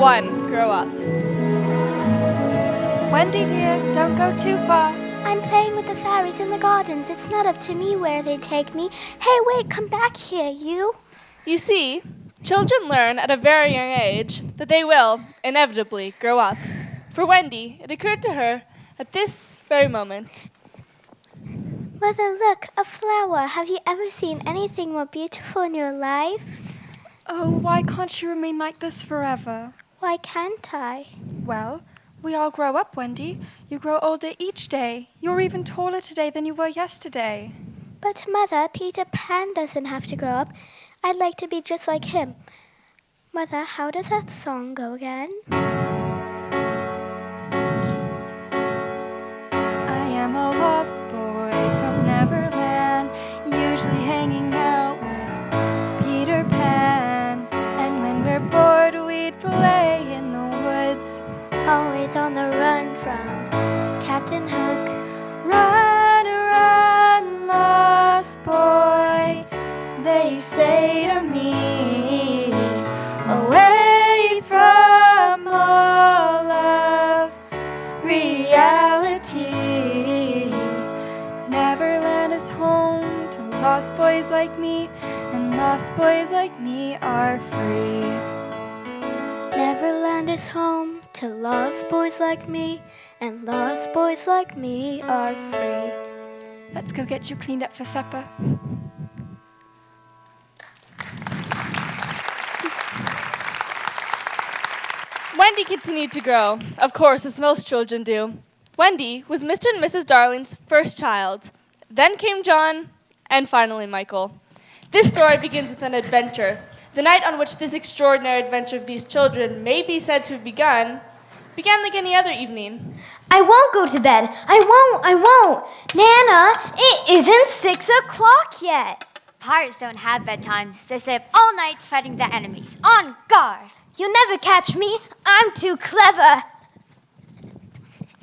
1 grow up. Wendy, dear, don't go too far. I'm playing with the fairies in the gardens. It's not up to me where they take me. Hey, wait, come back here, you. You see, children learn at a very young age that they will, inevitably, grow up. For Wendy, it occurred to her at this very moment. Mother, look, a flower. Have you ever seen anything more beautiful in your life? Oh, why can't you remain like this forever? Why can't I? Well, we all grow up, Wendy. You grow older each day. You're even taller today than you were yesterday. But Mother, Peter Pan doesn't have to grow up. I'd like to be just like him. Mother, how does that song go again? I am a lost boy from Neverland, usually hanging out with Peter Pan. And when we're bored, we'd play in the woods. Always on the run from Captain Hook. Run, run, lost boy, they say to me, away from all of reality. Neverland is home to lost boys like me, and lost boys like me are free. Neverland is home to lost boys like me, and lost boys like me are free. Let's go get you cleaned up for supper. Wendy continued to grow, of course, as most children do. Wendy was Mr. and Mrs. Darling's first child. Then came John, and finally Michael. This story begins with an adventure. The night on which this extraordinary adventure of these children may be said to have began like any other evening. I won't go to bed. I won't. Nana, it isn't 6 o'clock yet. Pirates don't have bedtimes. They stay up all night fighting their enemies. On guard! You'll never catch me. I'm too clever.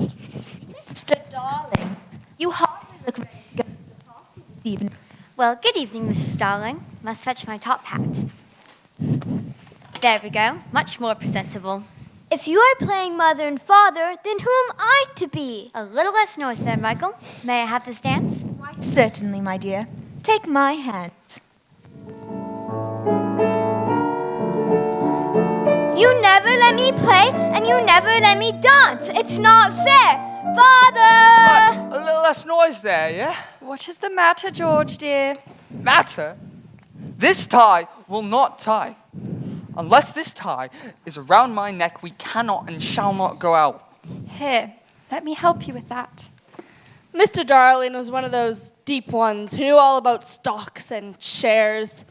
Mr. Darling, you hardly look ready to go to the party this evening. Well, good evening, Mrs. Darling. Must fetch my top hat. There we go. Much more presentable. If you are playing mother and father, then who am I to be? A little less noise there, Michael. May I have this dance? Why, certainly, my dear. Take my hand. You never let me play, and you never let me dance. It's not fair. Father! A little less noise there, yeah? What is the matter, George, dear? Matter? This tie will not tie. Unless this tie is around my neck, we cannot and shall not go out. Here, let me help you with that. Mr. Darling was one of those deep ones who knew all about stocks and shares.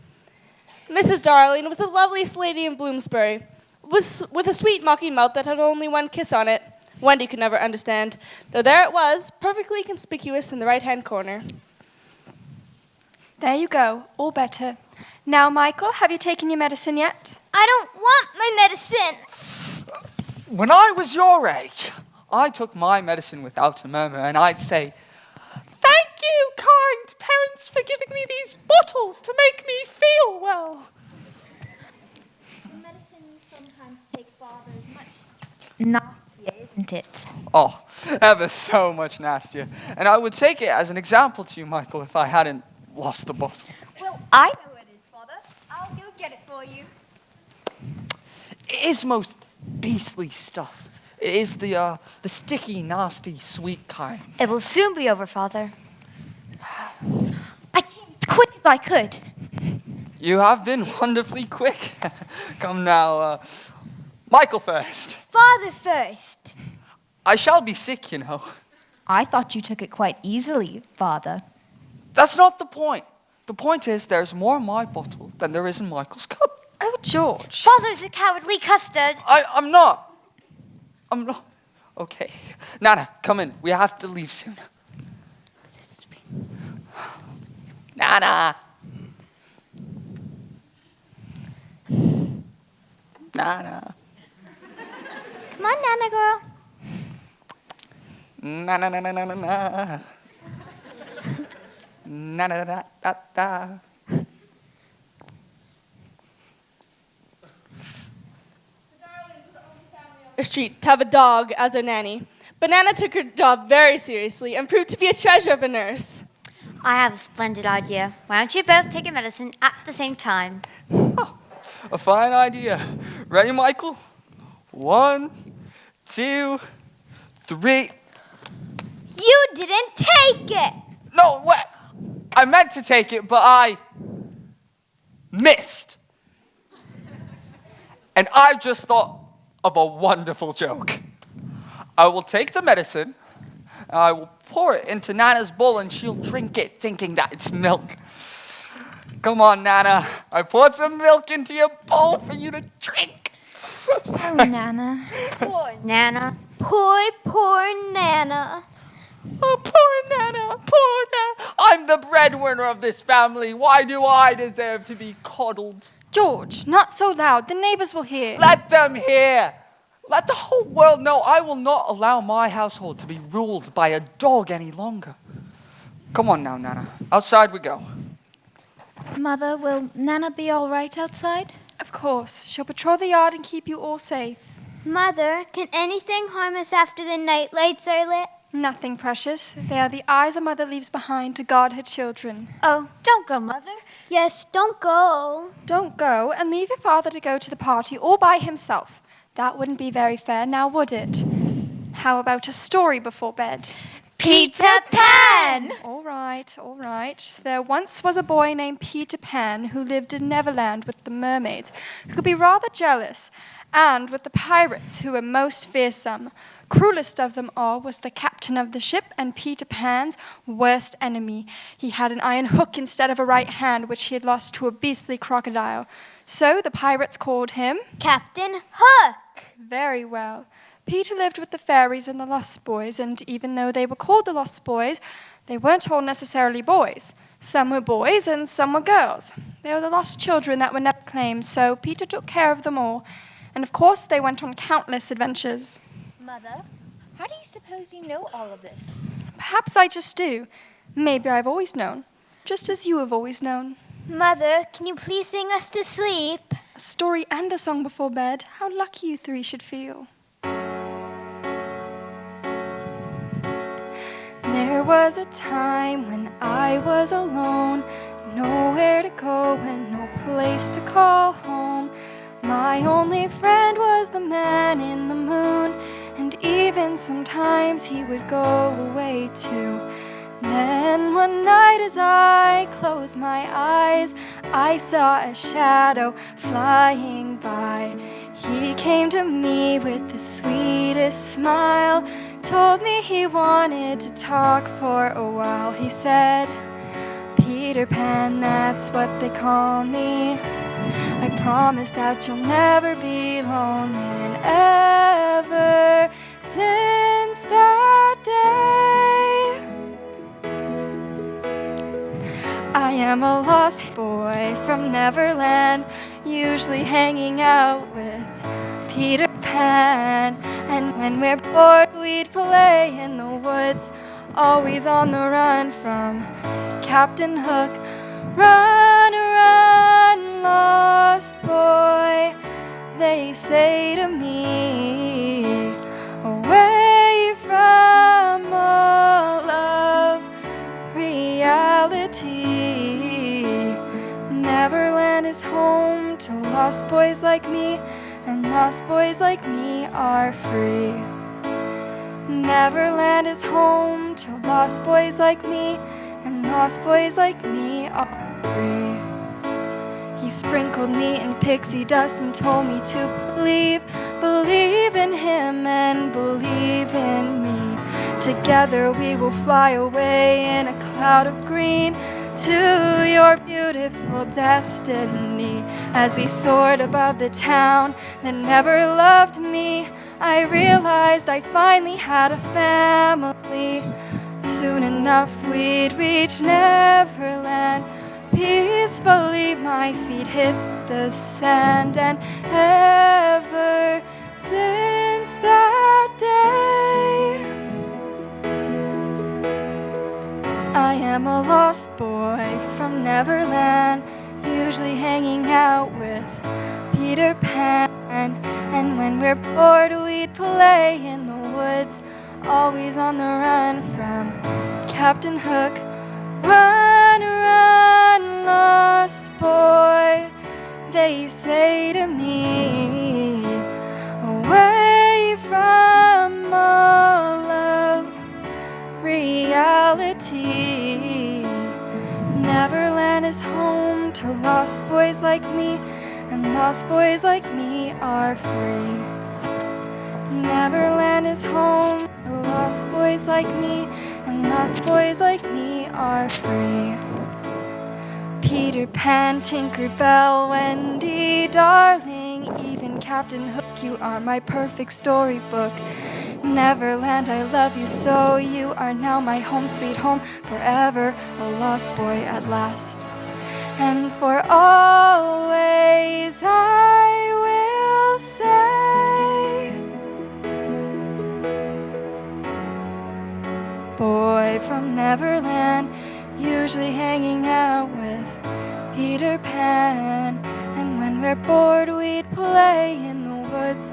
Mrs. Darling was the loveliest lady in Bloomsbury, with a sweet mocking mouth that had only one kiss on it. Wendy could never understand, though there it was, perfectly conspicuous in the right-hand corner. There you go, all better. Now, Michael, have you taken your medicine yet? I don't want my medicine. When I was your age, I took my medicine without a murmur, and I'd say, "Thank you, kind parents, for giving me these bottles to make me feel well." The medicine you sometimes take, Father, is much nastier, isn't it? Oh, ever so much nastier. And I would take it as an example to you, Michael, if I hadn't lost the bottle. Well, I know where it is, Father. I'll go get it for you. It is most beastly stuff. It is the sticky, nasty, sweet kind. It will soon be over, Father. I came as quick as I could. You have been wonderfully quick. Come now, Michael first. Father first. I shall be sick, you know. I thought you took it quite easily, Father. That's not the point. The point is there's more in my bottle than there is in Michael's cup. Oh, George. Father's a cowardly custard. I'm not. Okay. Nana, come in. We have to leave soon. Nana. Nana. Come on, Nana girl. Na na na na na na na. Na na na da da. The Darlings was street to have a dog as their nanny. But Nana took her job very seriously and proved to be a treasure of a nurse. I have a splendid idea. Why don't you both take a medicine at the same time? Oh, a fine idea. Ready, Michael? 1, 2, 3. You didn't take it! No, wait. I meant to take it, but I missed. And I just thought of a wonderful joke. I will take the medicine, and I will pour it into Nana's bowl, and she'll drink it thinking that it's milk. Come on, Nana. I poured some milk into your bowl for you to drink. Oh, Nana. Poor Nana. Poor Nana. Oh, poor Nana, poor Nana. I'm the breadwinner of this family. Why do I deserve to be coddled? George, not so loud. The neighbors will hear. Let them hear. Let the whole world know I will not allow my household to be ruled by a dog any longer. Come on now, Nana. Outside we go. Mother, will Nana be all right outside? Of course. She'll patrol the yard and keep you all safe. Mother, can anything harm us after the night lights are lit? Nothing, precious. They are the eyes a mother leaves behind to guard her children. Oh, don't go, Mother. Yes, don't go. Don't go and leave your father to go to the party all by himself. That wouldn't be very fair, now would it? How about a story before bed? Peter Pan! All right. There once was a boy named Peter Pan who lived in Neverland with the mermaids, who could be rather jealous, and with the pirates, who were most fearsome. Cruelest of them all was the captain of the ship and Peter Pan's worst enemy. He had an iron hook instead of a right hand, which he had lost to a beastly crocodile. So the pirates called him Captain Hook. very well. Peter lived with the fairies and the Lost Boys, and even though they were called the Lost Boys, they weren't all necessarily boys. Some were boys and some were girls. They were the lost children that were never claimed, so Peter took care of them all. And of course they went on countless adventures. Mother, how do you suppose you know all of this? Perhaps I just do. Maybe I've always known, just as you have always known. Mother, can you please sing us to sleep? A story and a song before bed. How lucky you three should feel. There was a time when I was alone, nowhere to go and no place to call home. My only friend was the man in the moon, and even sometimes he would go away too. Then one night as I closed my eyes, I saw a shadow flying by. He came to me with the sweetest smile, told me he wanted to talk for a while. He said, Peter Pan, that's what they call me. I promise that you'll never be lonely. And ever since that day, I am a lost boy from Neverland, usually hanging out with Peter Pan. And when we're bored, we'd play in the woods, always on the run from Captain Hook. Run, run, lost boy, they say to me, away from all of reality. Neverland is home to lost boys like me, and lost boys like me are free. Neverland is home to lost boys like me, and lost boys like me are free. He sprinkled me in pixie dust and told me to believe in him and believe in me. Together we will fly away in a cloud of green to your beautiful destiny. As we soared above the town that never loved me, I realized I finally had a family. Soon enough we'd reach Neverland. Peacefully my feet hit the sand, and ever since that day, I am a lost boy from Neverland, usually hanging out with Peter Pan. And when we're bored, we'd play in the woods, always on the run from Captain Hook. Run, run, lost boy, they say to me, away from all of reality. Neverland is home to lost boys like me, and lost boys like me are free. Neverland is home to lost boys like me, and lost boys like me are free. Peter Pan, Tinker Bell, Wendy, darling, even Captain Hook, you are my perfect storybook. Neverland, I love you so, you are now my home sweet home, forever a lost boy at last. And for always I will say, boy from Neverland, usually hanging out with Peter Pan. And when we're bored we'd play in the woods,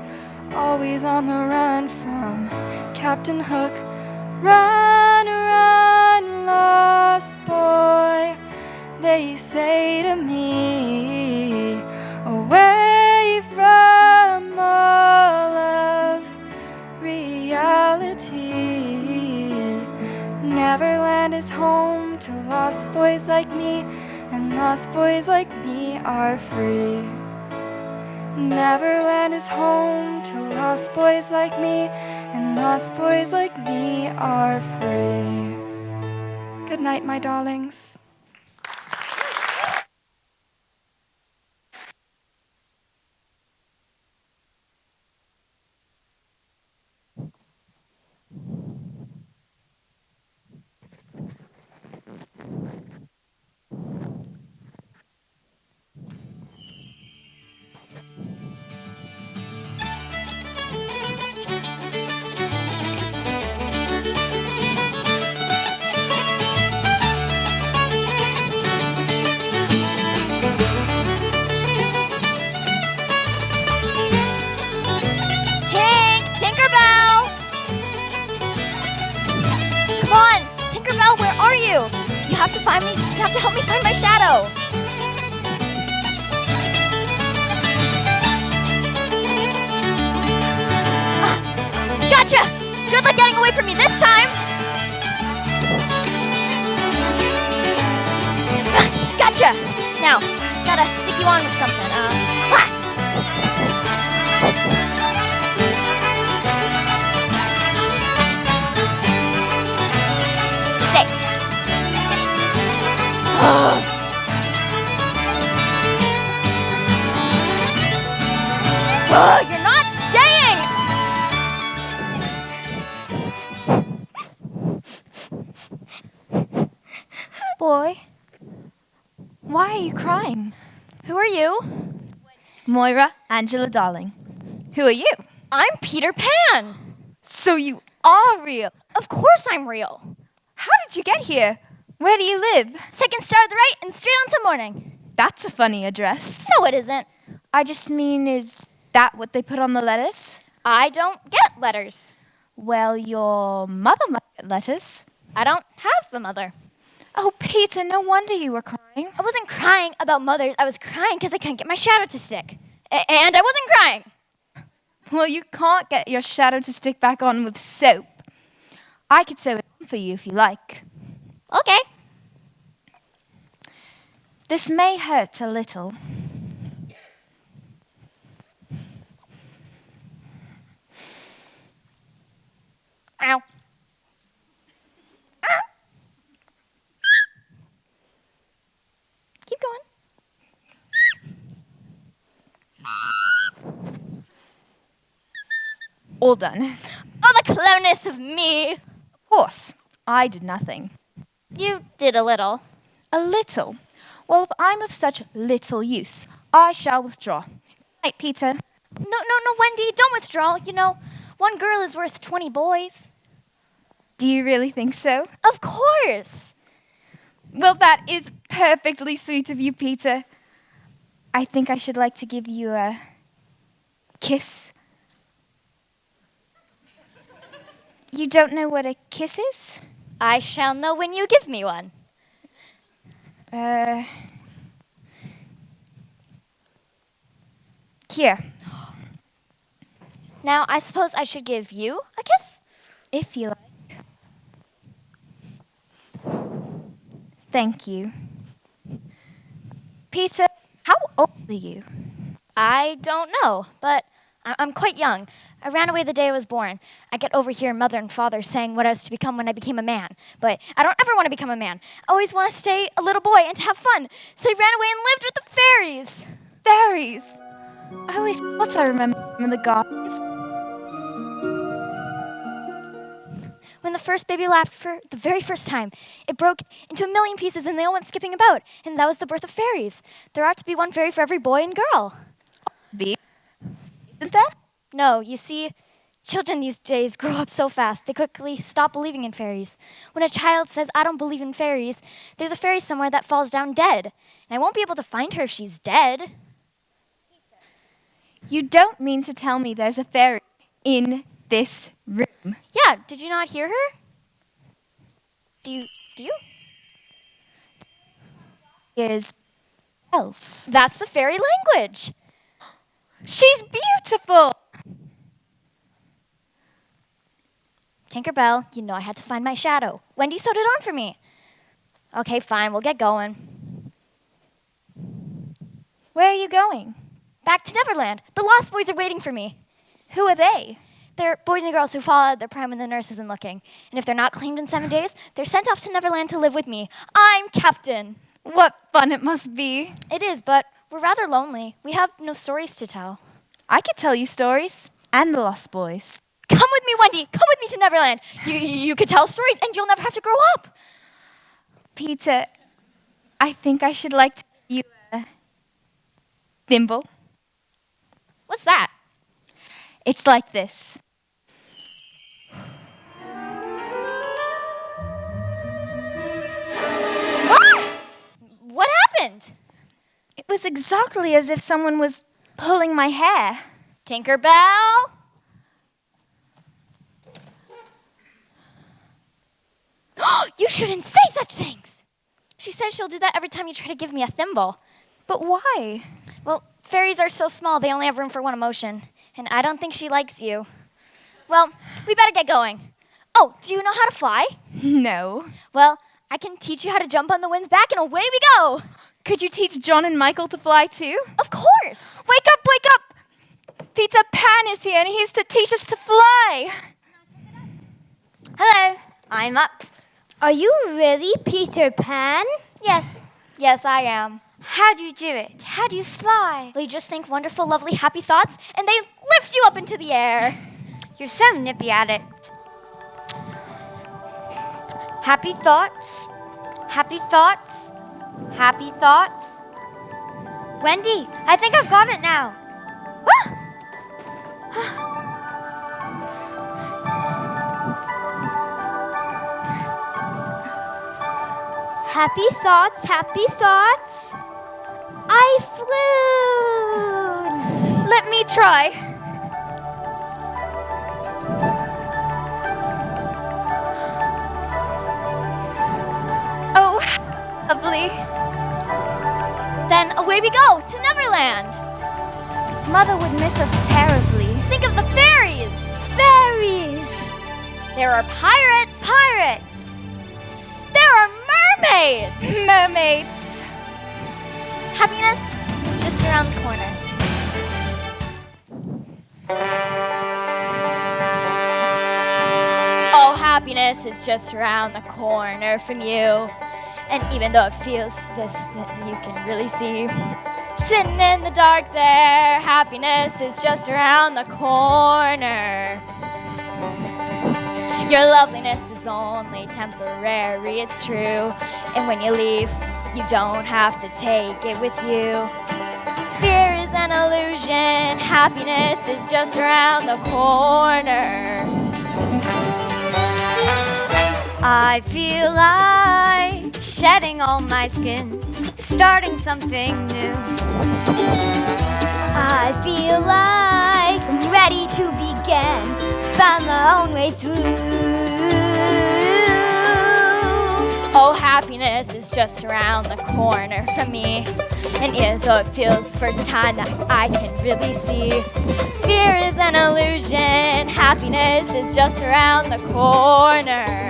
always on the run from Captain Hook. Run, run, lost boy, they say to me, away from all of reality. Neverland is home to lost boys like me, and lost boys like me are free. Neverland is home to lost boys like me, and lost boys like me are free. Good night, my darlings. Tinkerbell! Come on, Tinkerbell, where are you? You have to find me. You have to help me find my shadow. Gotcha! Good luck getting away from me this time! Gotcha! Now, just gotta stick you on with something. Stay. You're not staying! Boy, why are you crying? Who are you? Moira, Angela, darling. Who are you? I'm Peter Pan! So you are real. Of course I'm real. How did you get here? Where do you live? Second star to the right and straight on to morning. That's a funny address. No, it isn't. I just mean, is that what they put on the letters? I don't get letters. Well, your mother must get letters. I don't have a mother. Oh, Peter, no wonder you were crying. I wasn't crying about mothers. I was crying because I couldn't get my shadow to stick. And I wasn't crying. Well, you can't get your shadow to stick back on with soap. I could sew it on for you if you like. Okay. This may hurt a little. Ow. Ow. Keep going. All done. Oh, the cleverness of me. Of course, I did nothing. You did a little. A little? Well, if I'm of such little use, I shall withdraw. Good night, Peter. No, Wendy, don't withdraw. You know, one girl is worth 20 boys. Do you really think so? Of course. Well, that is perfectly sweet of you, Peter. I think I should like to give you a kiss. You don't know what a kiss is? I shall know when you give me one. Here, Now, I suppose I should give you a kiss? if you like. Thank you. Peter, how old are you? I don't know, but I'm quite young. I ran away the day I was born. I get overhear mother and father saying what I was to become when I became a man. But I don't ever want to become a man. I always want to stay a little boy and to have fun. So I ran away and lived with the fairies. Fairies! I always thought I remember in the gardens. When the first baby laughed for the very first time, it broke into a million pieces and they all went skipping about. And that was the birth of fairies. There ought to be one fairy for every boy and girl. Isn't there? No, you see, children these days grow up so fast, they quickly stop believing in fairies. When a child says, I don't believe in fairies, there's a fairy somewhere that falls down dead. And I won't be able to find her if she's dead. You don't mean to tell me there's a fairy in this room? Yeah, did you not hear her? Do you? Is else. That's the fairy language. She's beautiful! Tinkerbell, you know I had to find my shadow. Wendy sewed it on for me. Okay, fine, we'll get going. Where are you going? Back to Neverland. The Lost Boys are waiting for me. Who are they? They're boys and girls who fall out of their prime when the nurse isn't looking. And if they're not claimed in 7 days, they're sent off to Neverland to live with me. I'm captain. What fun it must be. It is, but we're rather lonely. We have no stories to tell. I could tell you stories. And the Lost Boys. Come with me, Wendy. Come with me to Neverland. You could tell stories and you'll never have to grow up. Peter, I think I should like to give you a thimble. What's that? It's like this. What happened? It was exactly as if someone was pulling my hair. Tinkerbell? You shouldn't say such things. She says she'll do that every time you try to give me a thimble. But why? Well, fairies are so small, they only have room for one emotion. And I don't think she likes you. Well, we better get going. Oh, do you know how to fly? No. Well, I can teach you how to jump on the wind's back and away we go. Could you teach John and Michael to fly too? Of course. Wake up, wake up! Peter Pan is here and he's to teach us to fly. Hello, I'm up. Are you really Peter Pan? Yes. Yes, I am. How do you do it? How do you fly? Well, you just think wonderful, lovely, happy thoughts, and they lift you up into the air. You're so nippy at it. Happy thoughts, happy thoughts, happy thoughts. Wendy, I think I've got it now. Happy thoughts, happy thoughts. I flew. Let me try. Oh, lovely. Then away we go to Neverland. Mother would miss us terribly. Think of the fairies. Fairies. There are pirates. Pirates! There are mermaids. Mermaids. Happiness is just around the corner. Oh, happiness is just around the corner from you. And even though it feels this that you can really see, sitting in the dark there, happiness is just around the corner. Your loveliness is only temporary, it's true. And when you leave, you don't have to take it with you. Fear is an illusion, happiness is just around the corner. I feel like shedding all my skin, starting something new. I feel like I'm ready to begin. Find my own way through. is just around the corner from me. And though it feels the first time that I can really see, fear is an illusion, happiness is just around the corner.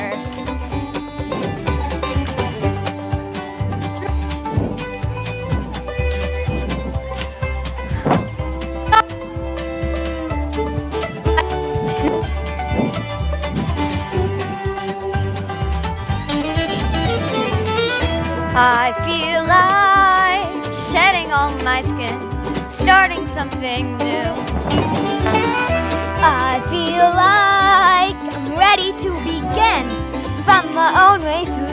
I feel like shedding all my skin, starting something new. I feel like I'm ready to begin, find my own way through.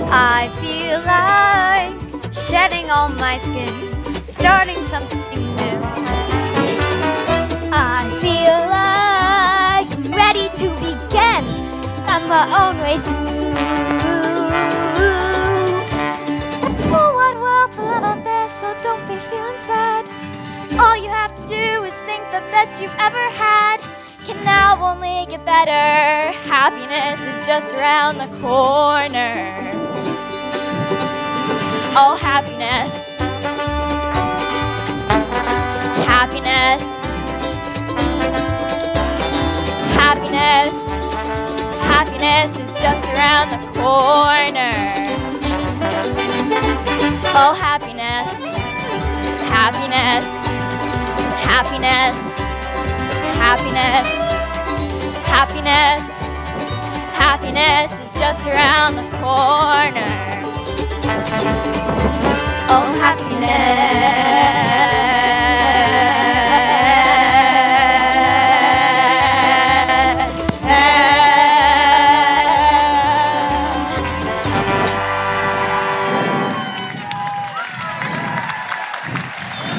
I feel like shedding all my skin, starting something new. I feel like I'm ready to begin, find my own way through. It's a wide world to live out there, so don't be feeling sad. All you have to do is think the best you've ever had can now only get better. Happiness is just around the corner. Oh, happiness. Happiness. Happiness. Happiness is just around the corner. Oh, happiness. Happiness. Happiness. Happiness. Happiness. Happiness is just around the corner. Oh,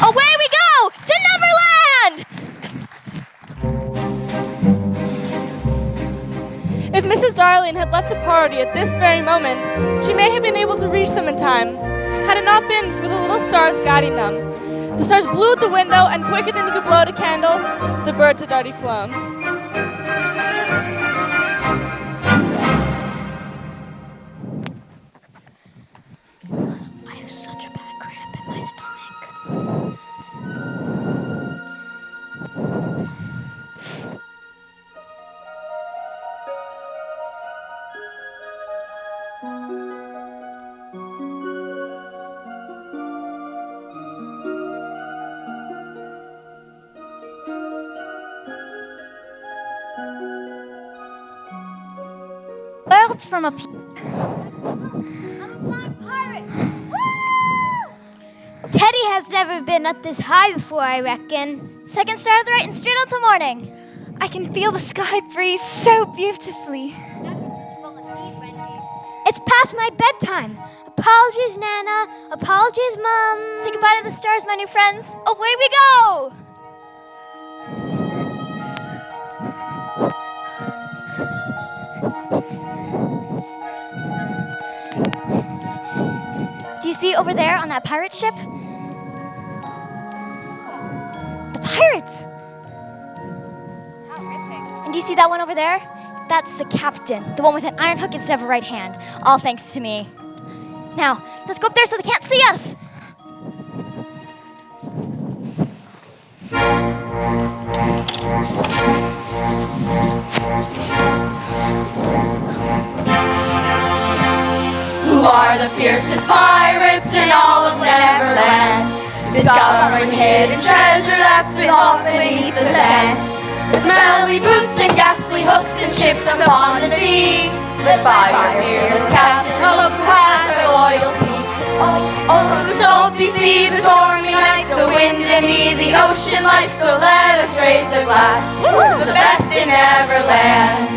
away we go to Neverland! If Mrs. Darling had left the party at this very moment, she may have been able to reach them in time, had it not been for the little stars guiding them. The stars blew at the window, and quicker than you could blow out a candle, the birds had already flown. I have such a bad cramp in my stomach. World from up here. Teddy has never been up this high before, I reckon. Second star to the right and straight on to morning. I can feel the sky breeze so beautifully. It's past my bedtime. Apologies, Nana. Apologies, Mom. Say goodbye to the stars, my new friends. Away we go! Do you see over there on that pirate ship? The pirates! And do you see that one over there? That's the captain, the one with an iron hook instead of a right hand. All thanks to me. Now, let's go up there so they can't see us. Who are the fiercest pirates in all of Neverland? Discovering hidden treasure that's been locked beneath the sand. Smelly boots and ghastly hooks and ships upon the sea, led by our fearless captain, Hook, who has our loyalty. Over the salty sea, the stormy night, the wind and me, the ocean life. So let us raise a glass to the best in Neverland.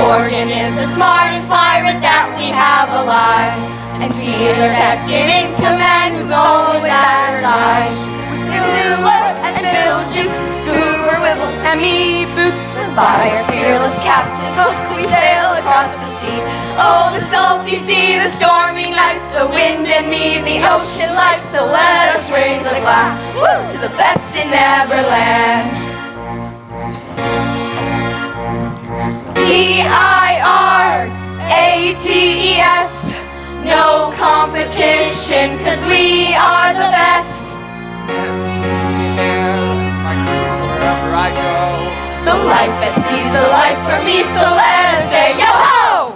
Morgan is the smartest pirate that we have alive. And Peter's second in command, who's always at our side. With Miller and Beetlejuice, Goober, Wibbles, and me, Boots. By our fearless Captain Hook, we sail across the sea. Oh, the salty sea, the stormy nights, the wind and me, the ocean life. So let us raise a glass to the best in Neverland. P-I-R-A-T-E-S, no competition, 'cause we are the best. Yes, my crew, wherever I go. The life at sea's the life for me, so let us say yo-ho!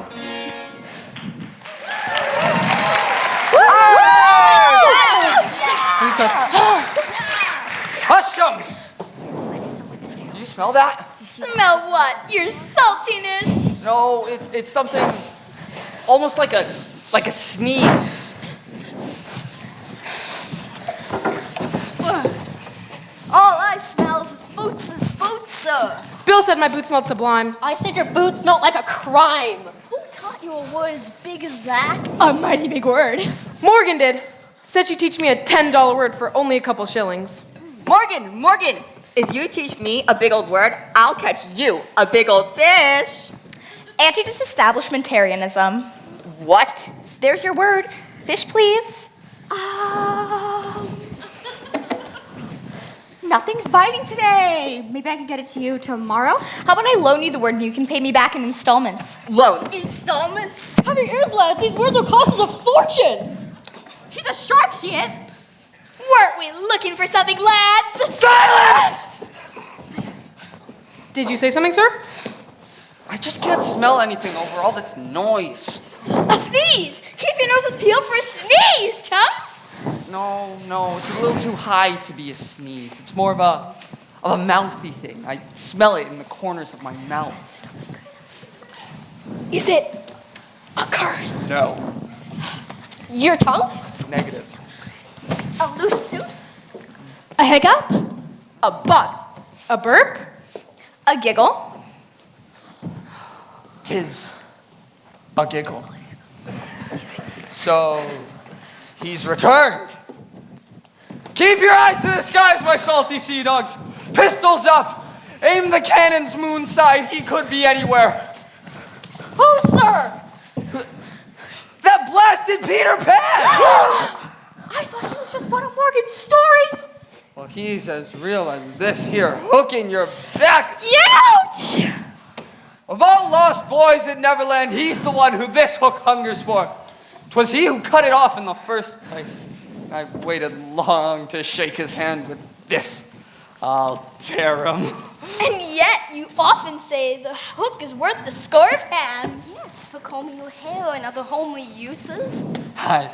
Hush, chums! Do you smell that? Smell what? Your saltiness? No, it's something almost like a sneeze. All I smell is boots, sir. Bill said my boots smelled sublime. I said your boots smelled like a crime. Who taught you a word as big as that? A mighty big word. Morgan did. Said she'd teach me a $10 word for only a couple shillings. Morgan, if you teach me a big old word, I'll catch you a big old fish. Anti-disestablishmentarianism. What? There's your word. Fish, please. Nothing's biting today. Maybe I can get it to you tomorrow. How about I loan you the word and you can pay me back in installments? Loans. Installments? Have your ears, lads. These words will cost us a fortune. She's a shark, she is. Weren't we looking for something, lads? Silence! Did you say something, sir? I just can't smell anything over all this noise. A sneeze! Keep your noses peeled for a sneeze, chum! No, it's a little too high to be a sneeze. It's more of a mouthy thing. I smell it in the corners of my mouth. Is it a curse? No. Your tongue? Negative. A loose tooth? A hiccup? A bug. A burp? A giggle. 'Tis a giggle. So, he's returned. Keep your eyes to the skies, my salty sea dogs. Pistols up. Aim the cannon's moon side. He could be anywhere. Who, sir? That blasted Peter Pan! I thought he was just one of Morgan's stories. Well, he's as real as this here hook in your back. Ouch! Of all lost boys at Neverland, he's the one who this hook hungers for. 'Twas he who cut it off in the first place. I waited long to shake his hand with this. I'll tear him. And yet, you often say the hook is worth the score of hands. Yes, for combing your hair and other homely uses. Aye,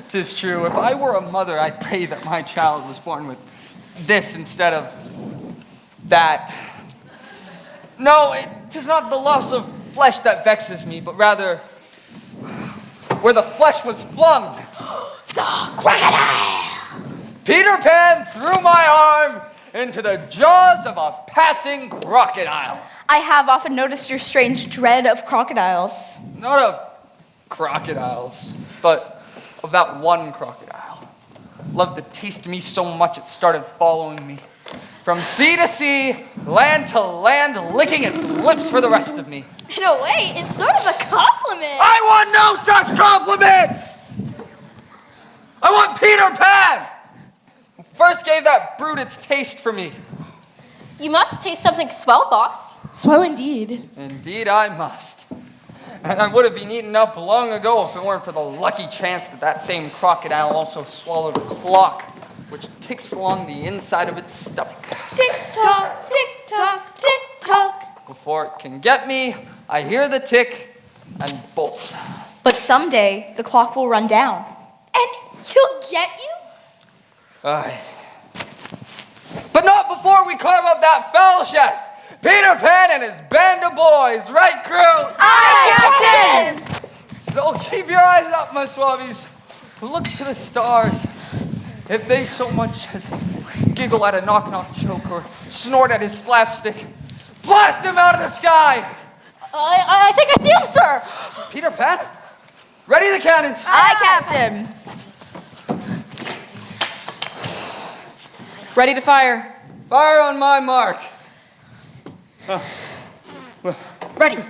'tis true. If I were a mother, I'd pray that my child was born with this instead of that. No, it is not the loss of flesh that vexes me, but rather where the flesh was flung. The crocodile! Peter Pan threw my arm into the jaws of a passing crocodile. I have often noticed your strange dread of crocodiles. Not of crocodiles, but of that one crocodile. Loved to taste me so much it started following me. From sea to sea, land to land, licking its lips for the rest of me. In a way, it's sort of a compliment. I want no such compliments! I want Peter Pan, who first gave that brute its taste for me. You must taste something swell, boss. Swell indeed. Indeed I must. And I would have been eaten up long ago if it weren't for the lucky chance that that same crocodile also swallowed a clock, which ticks along the inside of its stomach. Tick-tock, tick-tock, tick-tock. Before it can get me, I hear the tick and bolt. But someday, the clock will run down. And he'll get you? Aye. But not before we carve up that foul chef, Peter Pan and his band of boys, right, crew? Aye, Captain! So keep your eyes up, my swabbies. Look to the stars. If they so much as giggle at a knock-knock joke or snort at his slapstick, blast him out of the sky! I think I see him, sir. Peter Pan, ready the cannons. Aye, Captain. Ready to fire. Fire on my mark. Ready.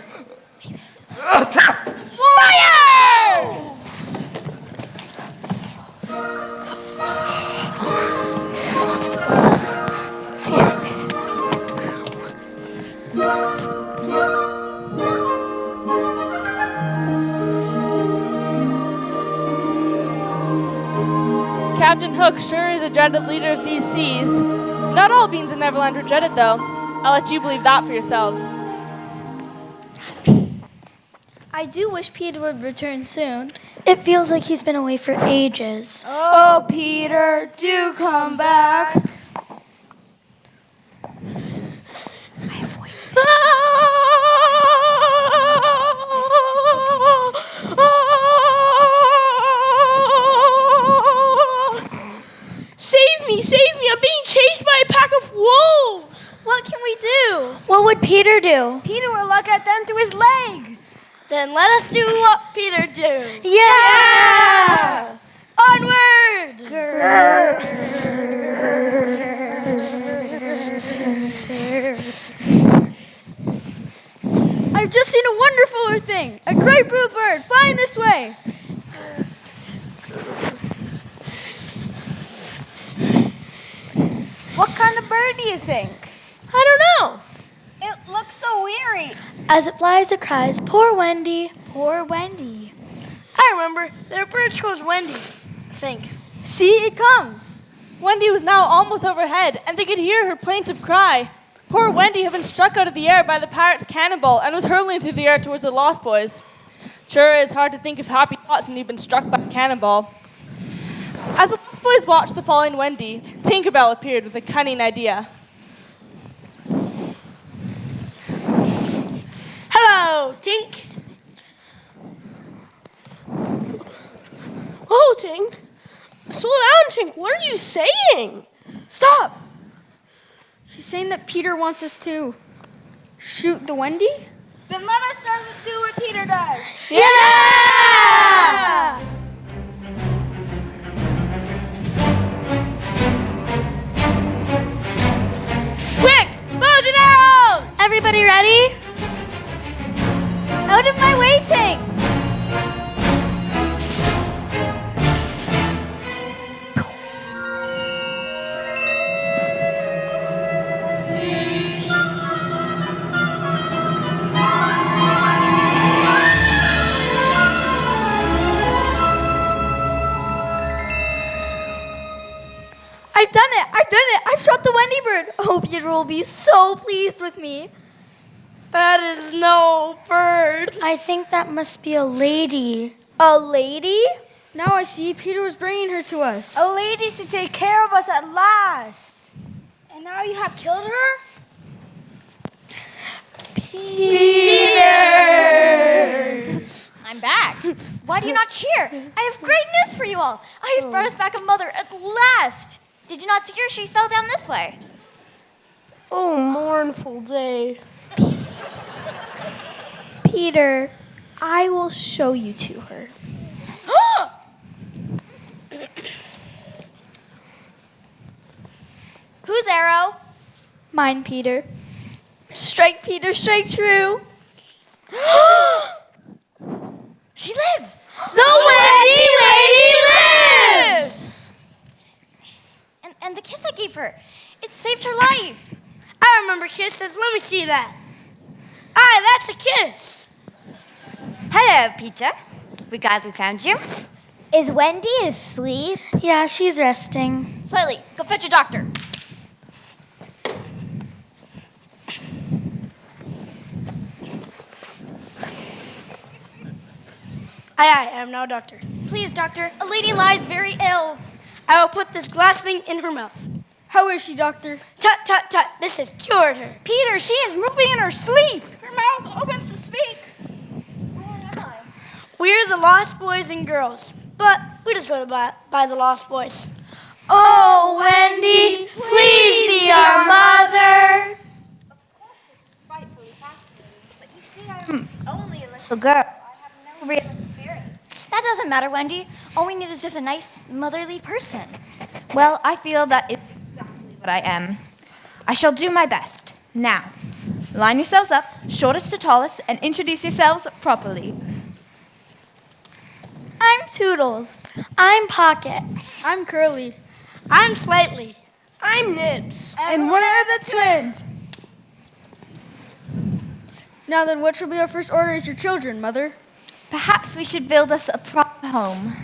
Captain Hook sure is a dreaded leader of these seas. Not all beings in Neverland are dreaded, though. I'll let you believe that for yourselves. I do wish Peter would return soon. It feels like he's been away for ages. Oh, Peter, do come back. Save me, I'm being chased by a pack of wolves. What can we do? What would Peter do? Peter will look at them through his legs. Then let us do what Peter do. Yeah! Onward! I've just seen a wonderful thing. A great blue bird flying this way. What kind of bird do you think? I don't know. It looks so weary. As it flies, it cries, "Poor Wendy." Poor Wendy. I remember. There are birds called Wendy, I think. See, it comes. Wendy was now almost overhead, and they could hear her plaintive cry. Poor Wendy had been struck out of the air by the pirate's cannonball and was hurtling through the air towards the Lost Boys. Sure, it's hard to think of happy thoughts when you've been struck by a cannonball. As the Lost Boys watched the falling Wendy, Tinkerbell appeared with a cunning idea. Hello, Tink. Whoa, Tink. Slow down, Tink. What are you saying? Stop. She's saying that Peter wants us to shoot the Wendy? Then let us do what Peter does. Yeah! Quick! Bows and arrows! Everybody ready? Out of my way, Tank! I've done it! I've shot the Wendy bird! Oh, Peter will be so pleased with me. That is no bird. I think that must be a lady. A lady? Now I see Peter was bringing her to us. A lady to take care of us at last. And now you have killed her? Peter! I'm back. Why do you not cheer? I have great news for you all. I have brought us back a mother at last. Did you not see her? She fell down this way. Oh, mournful day. Peter, I will show you to her. Whose arrow? Mine, Peter. Strike, Peter, strike true. She lives. The Wendy Lady lives! And the kiss I gave her, it saved her life. I remember kisses. Let me see that. Aye, that's a kiss. Hello, Peter. We gladly found you. Is Wendy asleep? Yeah, she's resting. Slightly, go fetch a doctor. Aye, I am now doctor. Please, doctor, a lady lies very ill. I will put this glass thing in her mouth. How is she, doctor? Tut, tut, tut. This has cured her. Peter, she is moving in her sleep. Her mouth opens to speak. Where am I? We're the Lost Boys and Girls, but we just go by the Lost Boys. Oh, Wendy, please be our mother. Of course, it's frightfully fascinating, but you see, girl. I have no real experience. That doesn't matter, Wendy. All we need is just a nice, motherly person. Well, I feel that is exactly what I am. I shall do my best. Now, line yourselves up, shortest to tallest, and introduce yourselves properly. I'm Toodles. I'm Pockets. I'm Curly. I'm Slightly. I'm Nibs. And we're the twins. Now then, what shall be our first order as your children, Mother? Perhaps we should build us a proper home.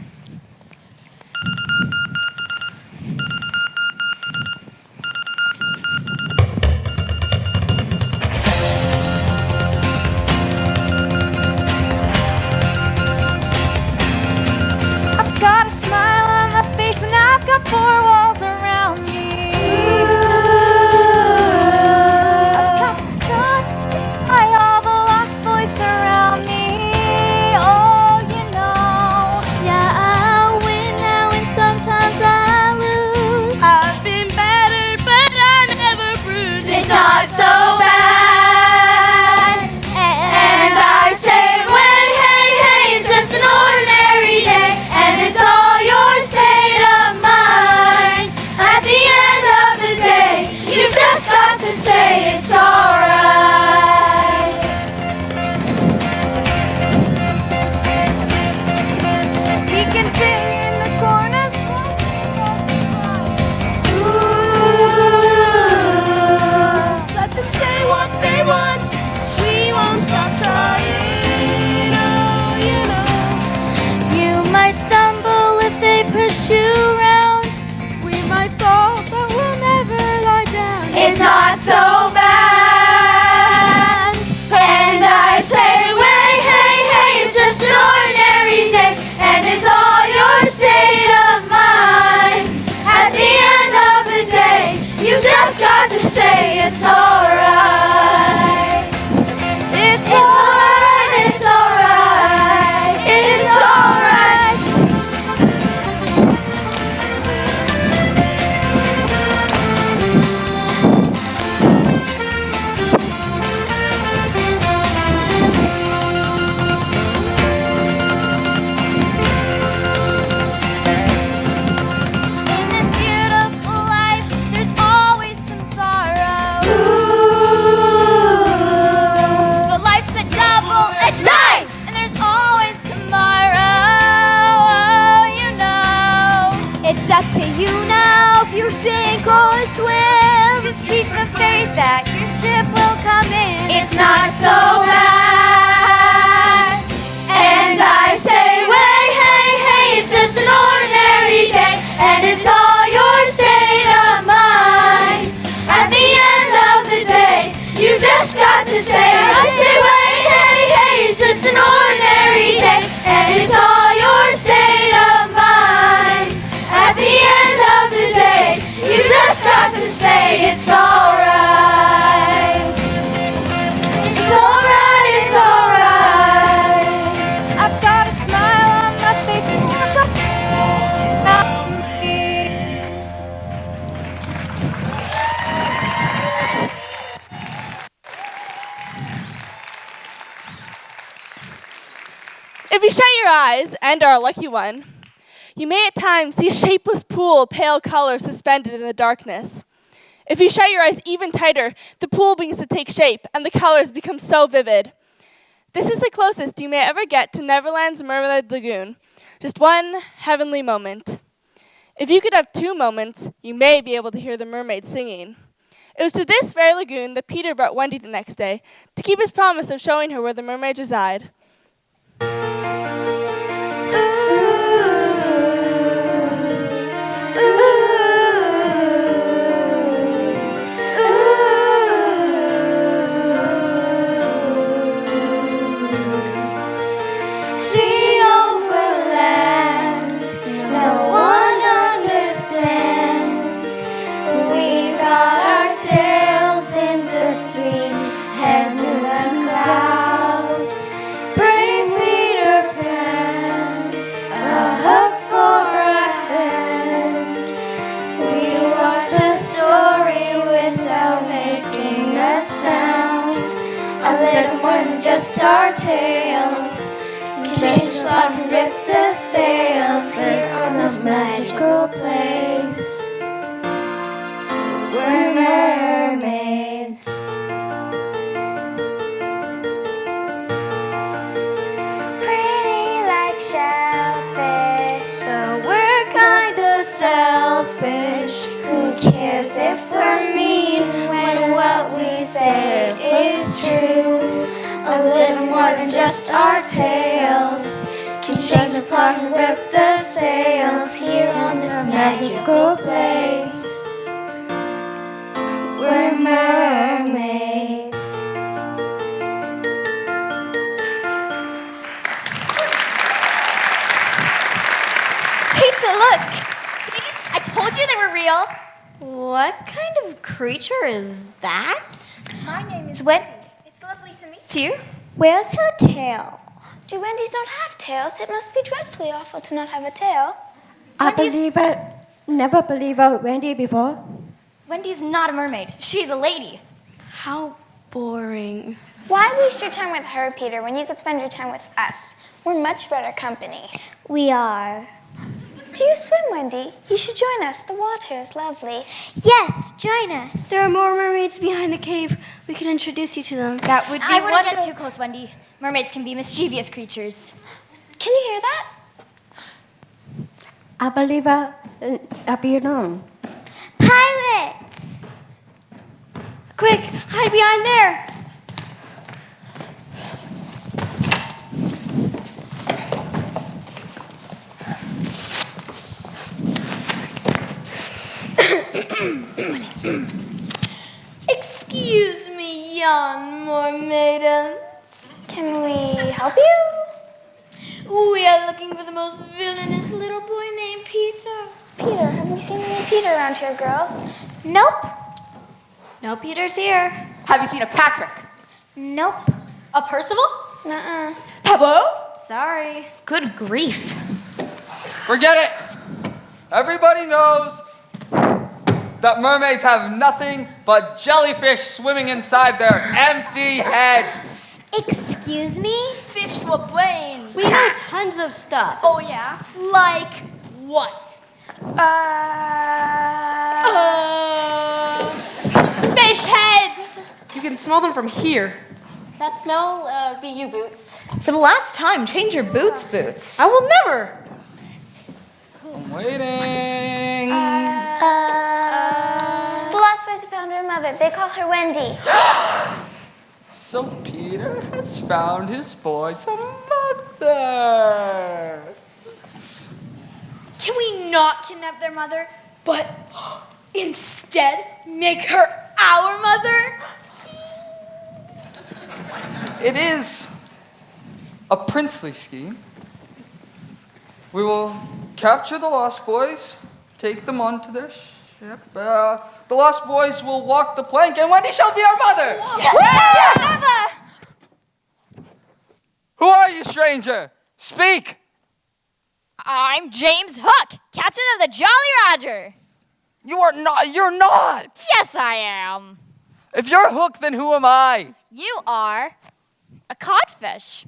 I've got a smile on my face and I've got four walls around me. I've got the gun by all the lost boys surround me. Oh, you know, Yeah, I win now and sometimes I lose. I've been battered, but I never bruised. It's not so bad. And I say, wait, hey, hey, it's just an ordinary day. And it's all your state of mind. At the end of the day, you've just got to say it's alright. we can sing in the corners. Let them say what they want. We won't stop trying. Oh, you know. You might stumble if they push you around. We might fall, but we'll never lie down. It's not so bad. And I say, wait, hey, hey, it's just an ordinary day. And it's all your state of mind. At the end of the day, you just got to say it's alright. It's alright, it's alright, it's alright. In this beautiful life, there's always some sorrow. But life's a double-edged knife, and there's always tomorrow. Oh, you know. It's up to you now if you sink or swim. Just keep the faith that your ship will come in. It's not so bad. And I say, wait, hey, hey, it's just an ordinary day. And it's all your state of mind. At the end of the day, you just got to say, I say, wait, hey, hey, it's just an ordinary day. And it's all your state of mind. At the end of the day, you just got to say it's alright. It's alright, it's alright. I've got a smile on my face and I've got walls around me. If you shut your eyes, and are a lucky one, you may at times see a shapeless pool of pale color suspended in the darkness. If you shut your eyes even tighter, the pool begins to take shape, and the colors become so vivid. This is the closest you may ever get to Neverland's Mermaid Lagoon. Just one heavenly moment. If you could have two moments, you may be able to hear the mermaids singing. It was to this very lagoon that Peter brought Wendy the next day to keep his promise of showing her where the mermaids reside. See over land, no one understands. We got our tails in the sea, heads in the clouds. Brave Peter Pan. just our tails. Can change the plot and rip the sails here on this magical place. We're mermaids. Pretty like shellfish, so we're kinda selfish. Who cares if we're mean when what we say is true? A little more than just our tails can change the plot and rip the sails here on this magical place. We're mermaids. Pizza, look! See? I told you they were real. What kind of creature is that? My name is Wendy. It's lovely to meet you. Where's her tail? Do Wendy's not have tails? It must be dreadfully awful to not have a tail. Never believe a Wendy before. Wendy's not a mermaid. She's a lady. How boring. Why waste your time with her, Peter, when you could spend your time with us? We're much better company. We are. Do you swim, Wendy? You should join us. The water is lovely. Yes, join us. There are more mermaids behind the cave. We can introduce you to them. That would be I wouldn't wonderful. get too close, Wendy. Mermaids can be mischievous creatures. Can you hear that? I believe I'll be alone. Pirates! Quick, hide behind there. Excuse me, yon mermaidens. Can we help you? We are looking for the most villainous little boy named Peter. Peter, have we seen any Peter around here, girls? Nope. No Peters here. Have you seen a Patrick? Nope. A Percival? Nuh-uh. Pablo? Sorry. Good grief. Forget it. Everybody knows that mermaids have nothing but jellyfish swimming inside their empty heads. Excuse me? Fish for brains. We know tons of stuff. Oh yeah? Like what? Fish heads! You can smell them from here. That smell be you, Boots. For the last time, change your boots, Boots. I will never. I'm waiting. The last place I found her mother. They call her Wendy. So Peter has found his boy some mother. Can we not kidnap their mother, but instead make her our mother? It is a princely scheme. We will capture the Lost Boys, take them onto their ship. The Lost Boys will walk the plank, and Wendy shall be our mother. Yeah. Who are you, stranger? Speak. I'm James Hook, captain of the Jolly Roger. You are not. You're not. Yes, I am. If you're Hook, then who am I? You are a codfish.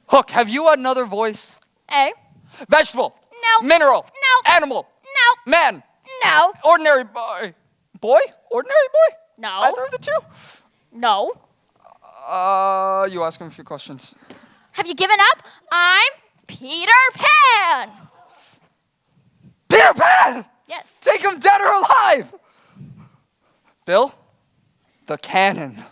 Hook, have you another voice? Eh? Vegetable. No. Mineral. No. Animal. No. Man. No. Ordinary boy. Boy? Ordinary boy? No. Either of the two? No. You ask him a few questions. Have you given up? I'm Peter Pan. Peter Pan! Yes. Take him dead or alive! Bill, the cannon.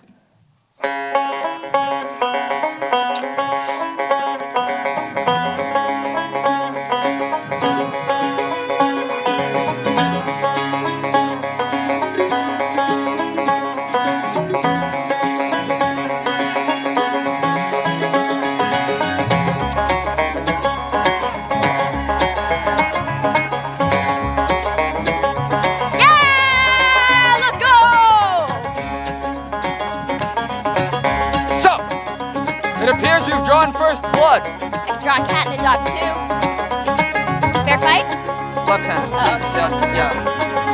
First blood. I can draw a cat and a dog too. Fair fight? Left hand, please. Yeah.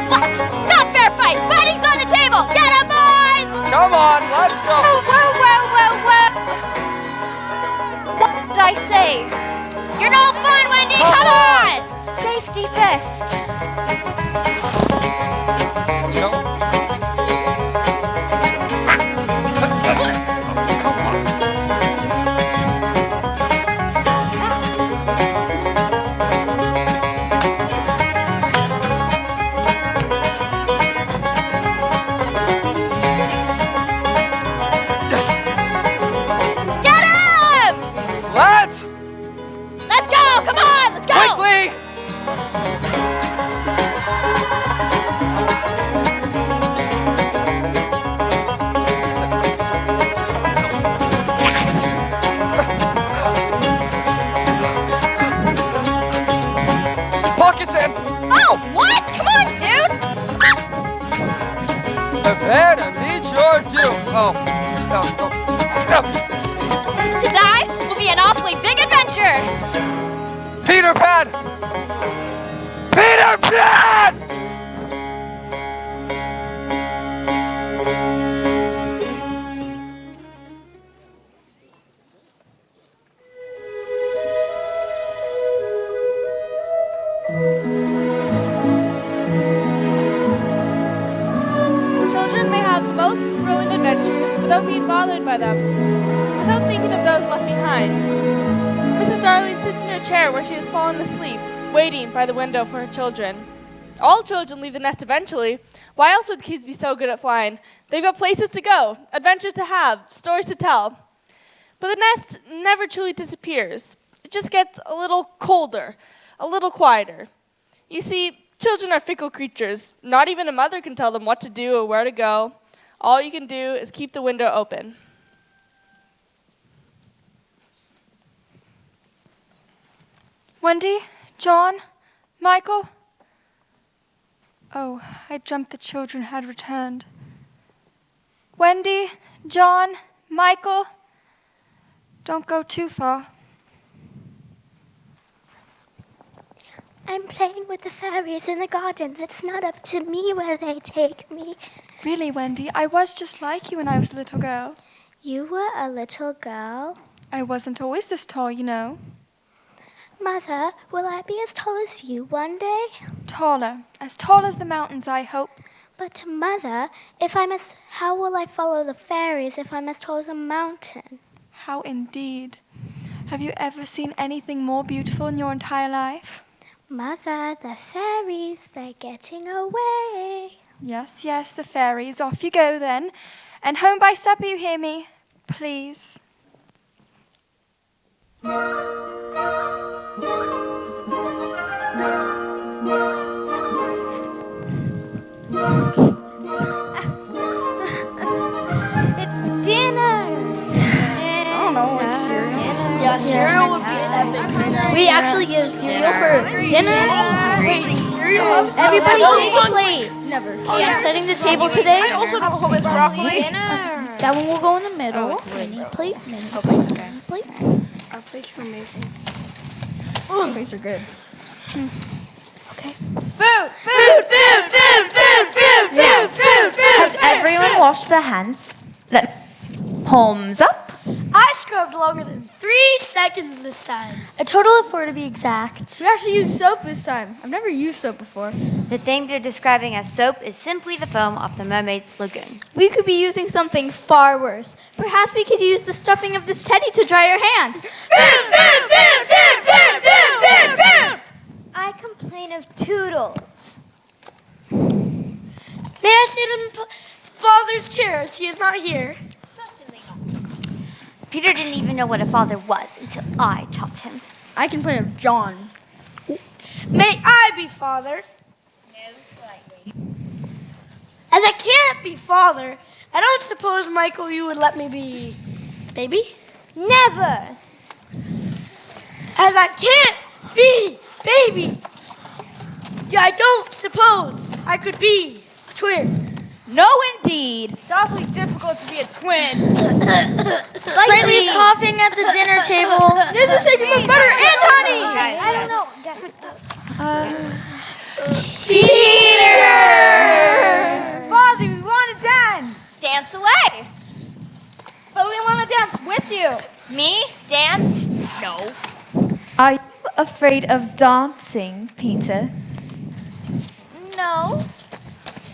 What? Not fair fight. Fighting's on the table. Get 'em, boys! Come on, let's go. Whoa. What did I say? You're no fun, Wendy! Come on! Safety first. Let's go. Come on. Get him! Let's go! Come on! Let's go! quickly. Pockets in. Oh, what? Come on, dude! Prepare to meet your doom. Oh, no. To die will be an awfully big adventure! Peter Pan! Peter Pan! Children may have the most thrilling adventures without being bothered by them, without thinking of those left behind. Mrs. Darling sits in her chair where she has fallen asleep, waiting by the window for her children. All children leave the nest eventually. Why else would kids be so good at flying? They've got places to go, adventures to have, stories to tell. But the nest never truly disappears. It just gets a little colder, a little quieter. You see, children are fickle creatures. Not even a mother can tell them what to do or where to go. All you can do is keep the window open. Wendy? John? Michael? Oh, I dreamt the children had returned. Wendy? John? Michael? Don't go too far. I'm playing with the fairies in the gardens. It's not up to me where they take me. Really, Wendy, I was just like you when I was a little girl. You were a little girl? I wasn't always this tall, you know. Mother, will I be as tall as you one day? Taller. As tall as the mountains, I hope. But Mother, how will I follow the fairies if I'm as tall as a mountain? How indeed. Have you ever seen anything more beautiful in your entire life? Mother, the fairies, they're getting away. Yes, the fairies. Off you go then. And home by supper, you hear me? Please. It's dinner. I don't know, it's cereal. Yeah, cereal would be an epic dinner. We actually get cereal for dinner? Wait, cereal? Everybody take a plate. Never. Okay, I'm setting the table today. I also have a whole bunch of broccoli. That one will go in the middle. Mini plate, mini plate. Our plates are amazing. Our plates are good. Okay. Food! Has everyone washed their hands? Palms up. I scrubbed longer than 3 seconds this time. A total of 4 to be exact. We actually used soap this time. I've never used soap before. The thing they're describing as soap is simply the foam off the mermaid's lagoon. We could be using something far worse. Perhaps we could use the stuffing of this teddy to dry our hands. I complain of Toodles. May I sit in Father's chair? He is not here. Peter didn't even know what a father was until I taught him. I complain of John. May I be father? No, slightly. As I can't be father, I don't suppose, Michael, you would let me be baby? Never. As I can't be baby, I don't suppose I could be a twin. No, indeed. It's awfully difficult to be a twin. Slightly coughing at the dinner table. There's a secret of butter and honey. I don't know. Peter! Father, we want to dance. Dance away! with you. Me? Dance? No. Are you afraid of dancing, Peter? No.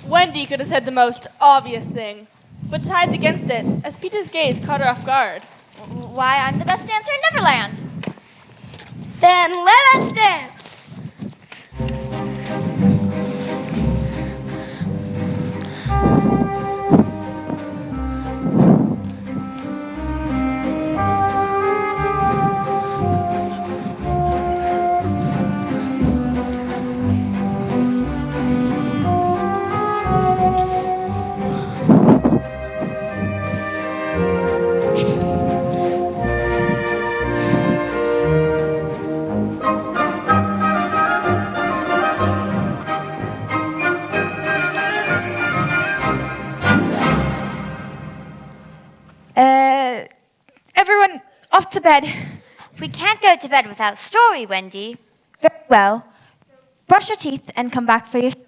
Wendy could have said the most obvious thing, but tied against it as Peter's gaze caught her off guard. Why, I'm the best dancer in Neverland. Then let us dance. Everyone off to bed. We can't go to bed without story, Wendy. Very well. Brush your teeth and come back for your story.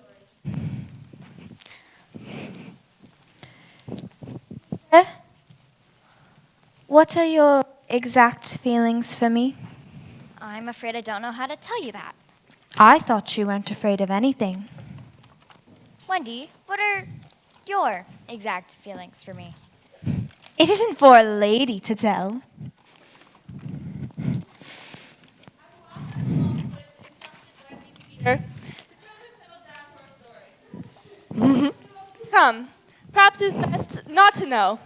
What are your exact feelings for me? I'm afraid I don't know how to tell you that. I thought you weren't afraid of anything. Wendy, what are your exact feelings for me? It isn't for a lady to tell. Come, perhaps it was best not to know.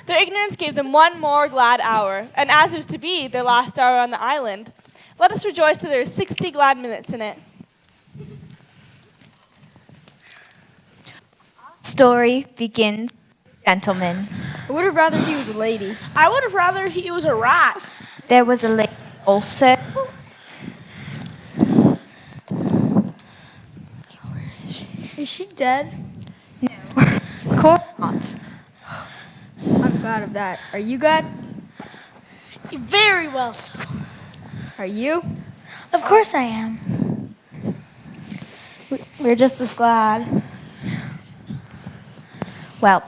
Their ignorance gave them one more glad hour, and as it was to be their last hour on the island, let us rejoice that there are 60 glad minutes in it. Story begins, gentlemen. I would have rather he was a lady. I would have rather he was a rat. There was a lady also. Is she dead? No, of course not. I'm glad of that. Are you glad? Very well so. Are you? Of course I am. We're just as glad. Well,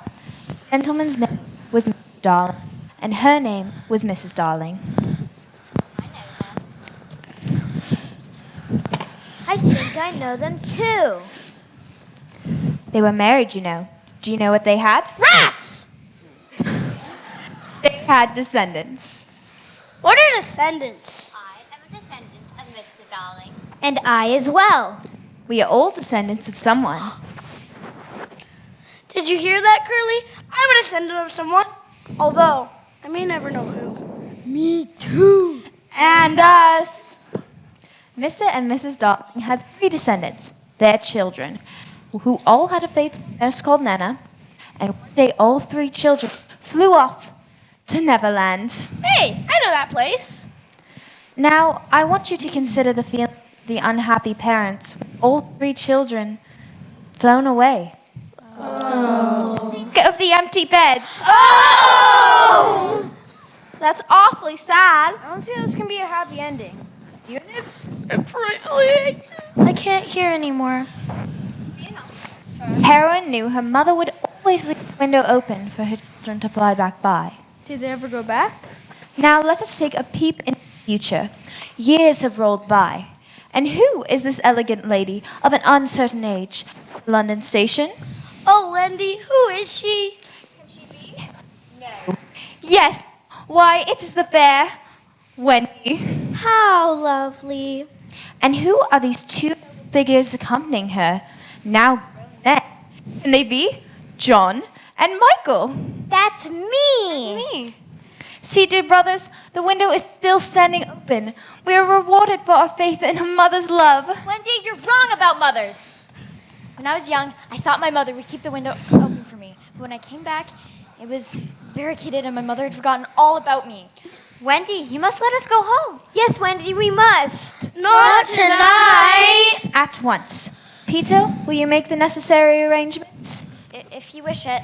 the gentleman's name was Mr. Darling, and her name was Mrs. Darling. I think I know them too. They were married, you know. Do you know what they had? Rats! They had descendants. What are descendants? I am a descendant of Mr. Darling. And I as well. We are all descendants of someone. Did you hear that, Curly? I'm a descendant of someone. Although, I may never know who. Me too. And us. Mr. and Mrs. Darling had 3 descendants, their children, who all had a faithful nurse called Nana, and one day all 3 children flew off to Neverland. Hey, I know that place. Now, I want you to consider the feelings of the unhappy parents with all 3 children flown away. Oh. Think of the empty beds. Oh! That's awfully sad. I don't see how this can be a happy ending. Do you, Nibs? I can't hear anymore. Heroine knew her mother would always leave the window open for her children to fly back by. Did they ever go back? Now let us take a peep into the future. Years have rolled by. And who is this elegant lady of an uncertain age? London Station? Oh, Wendy, who is she? Can she be? No. Yes. Why, it is the fair Wendy. How lovely. And who are these 2 figures accompanying her? Now grown men. Can they be John and Michael? That's me. See, dear brothers, the window is still standing open. We are rewarded for our faith in a mother's love. Wendy, you're wrong about mothers. When I was young, I thought my mother would keep the window open for me. But when I came back, it was barricaded and my mother had forgotten all about me. Wendy, you must let us go home. Yes, Wendy, we must. Not tonight. At once. Peter, will you make the necessary arrangements? If you wish it.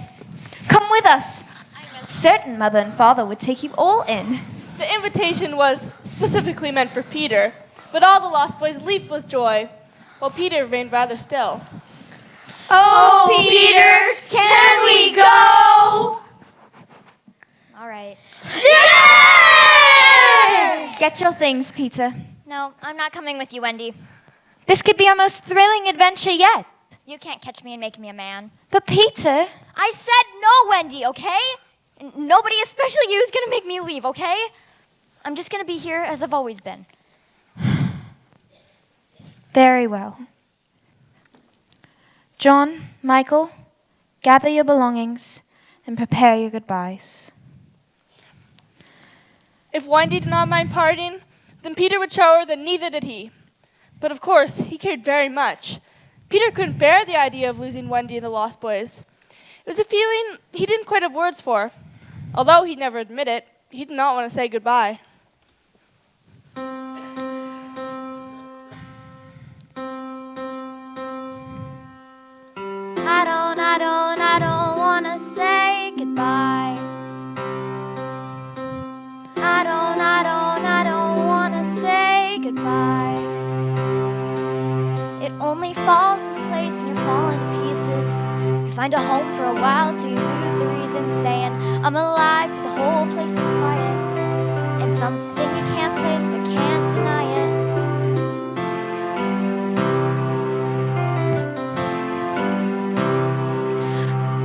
Come with us. I'm certain Mother and Father would take you all in. The invitation was specifically meant for Peter, but all the Lost Boys leaped with joy, while Peter remained rather still. Oh, Peter, can we go? All right. Get your things, Peter. No, I'm not coming with you, Wendy. This could be our most thrilling adventure yet. You can't catch me and make me a man. But Peter... I said no, Wendy, okay? And nobody, especially you, is going to make me leave, okay? I'm just going to be here as I've always been. Very well. John, Michael, gather your belongings and prepare your goodbyes. If Wendy did not mind parting, then Peter would show her that neither did he. But of course, he cared very much. Peter couldn't bear the idea of losing Wendy and the Lost Boys. It was a feeling he didn't quite have words for. Although he'd never admit it, he did not want to say goodbye. I don't want to say goodbye. I don't want to say goodbye. It only falls in place when you're falling to pieces. You find a home for a while till you lose the reason, saying, I'm alive, but the whole place is quiet. And something you can't place but can't deny it.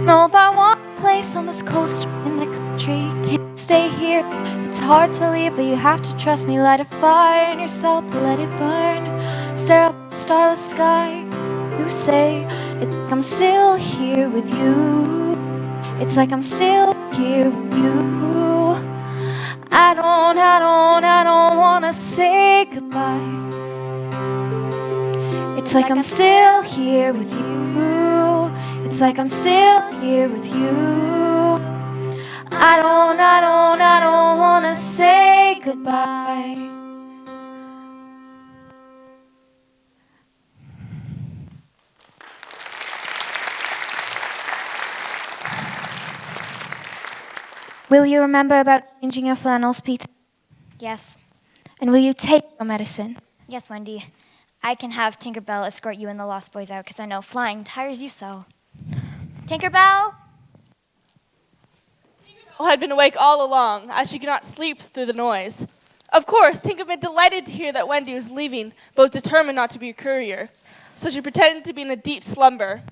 Know about one place on this coast in the country. Can't stay here. It's hard to leave, but you have to trust me. Light a fire in yourself, let it burn. Stare up at the starless sky. You say it's like I'm still here with you. It's like I'm still here with you. I don't wanna say goodbye. It's like I'm still here with you. It's like I'm still here with you. I don't wanna say goodbye. Will you remember about changing your flannels, Peter? Yes. And will you take your medicine? Yes, Wendy. I can have Tinkerbell escort you and the Lost Boys out because I know flying tires you so. Tinkerbell? Tinkerbell had been awake all along, as she could not sleep through the noise. Of course, Tinker had been delighted to hear that Wendy was leaving, but was determined not to be a courier. So she pretended to be in a deep slumber.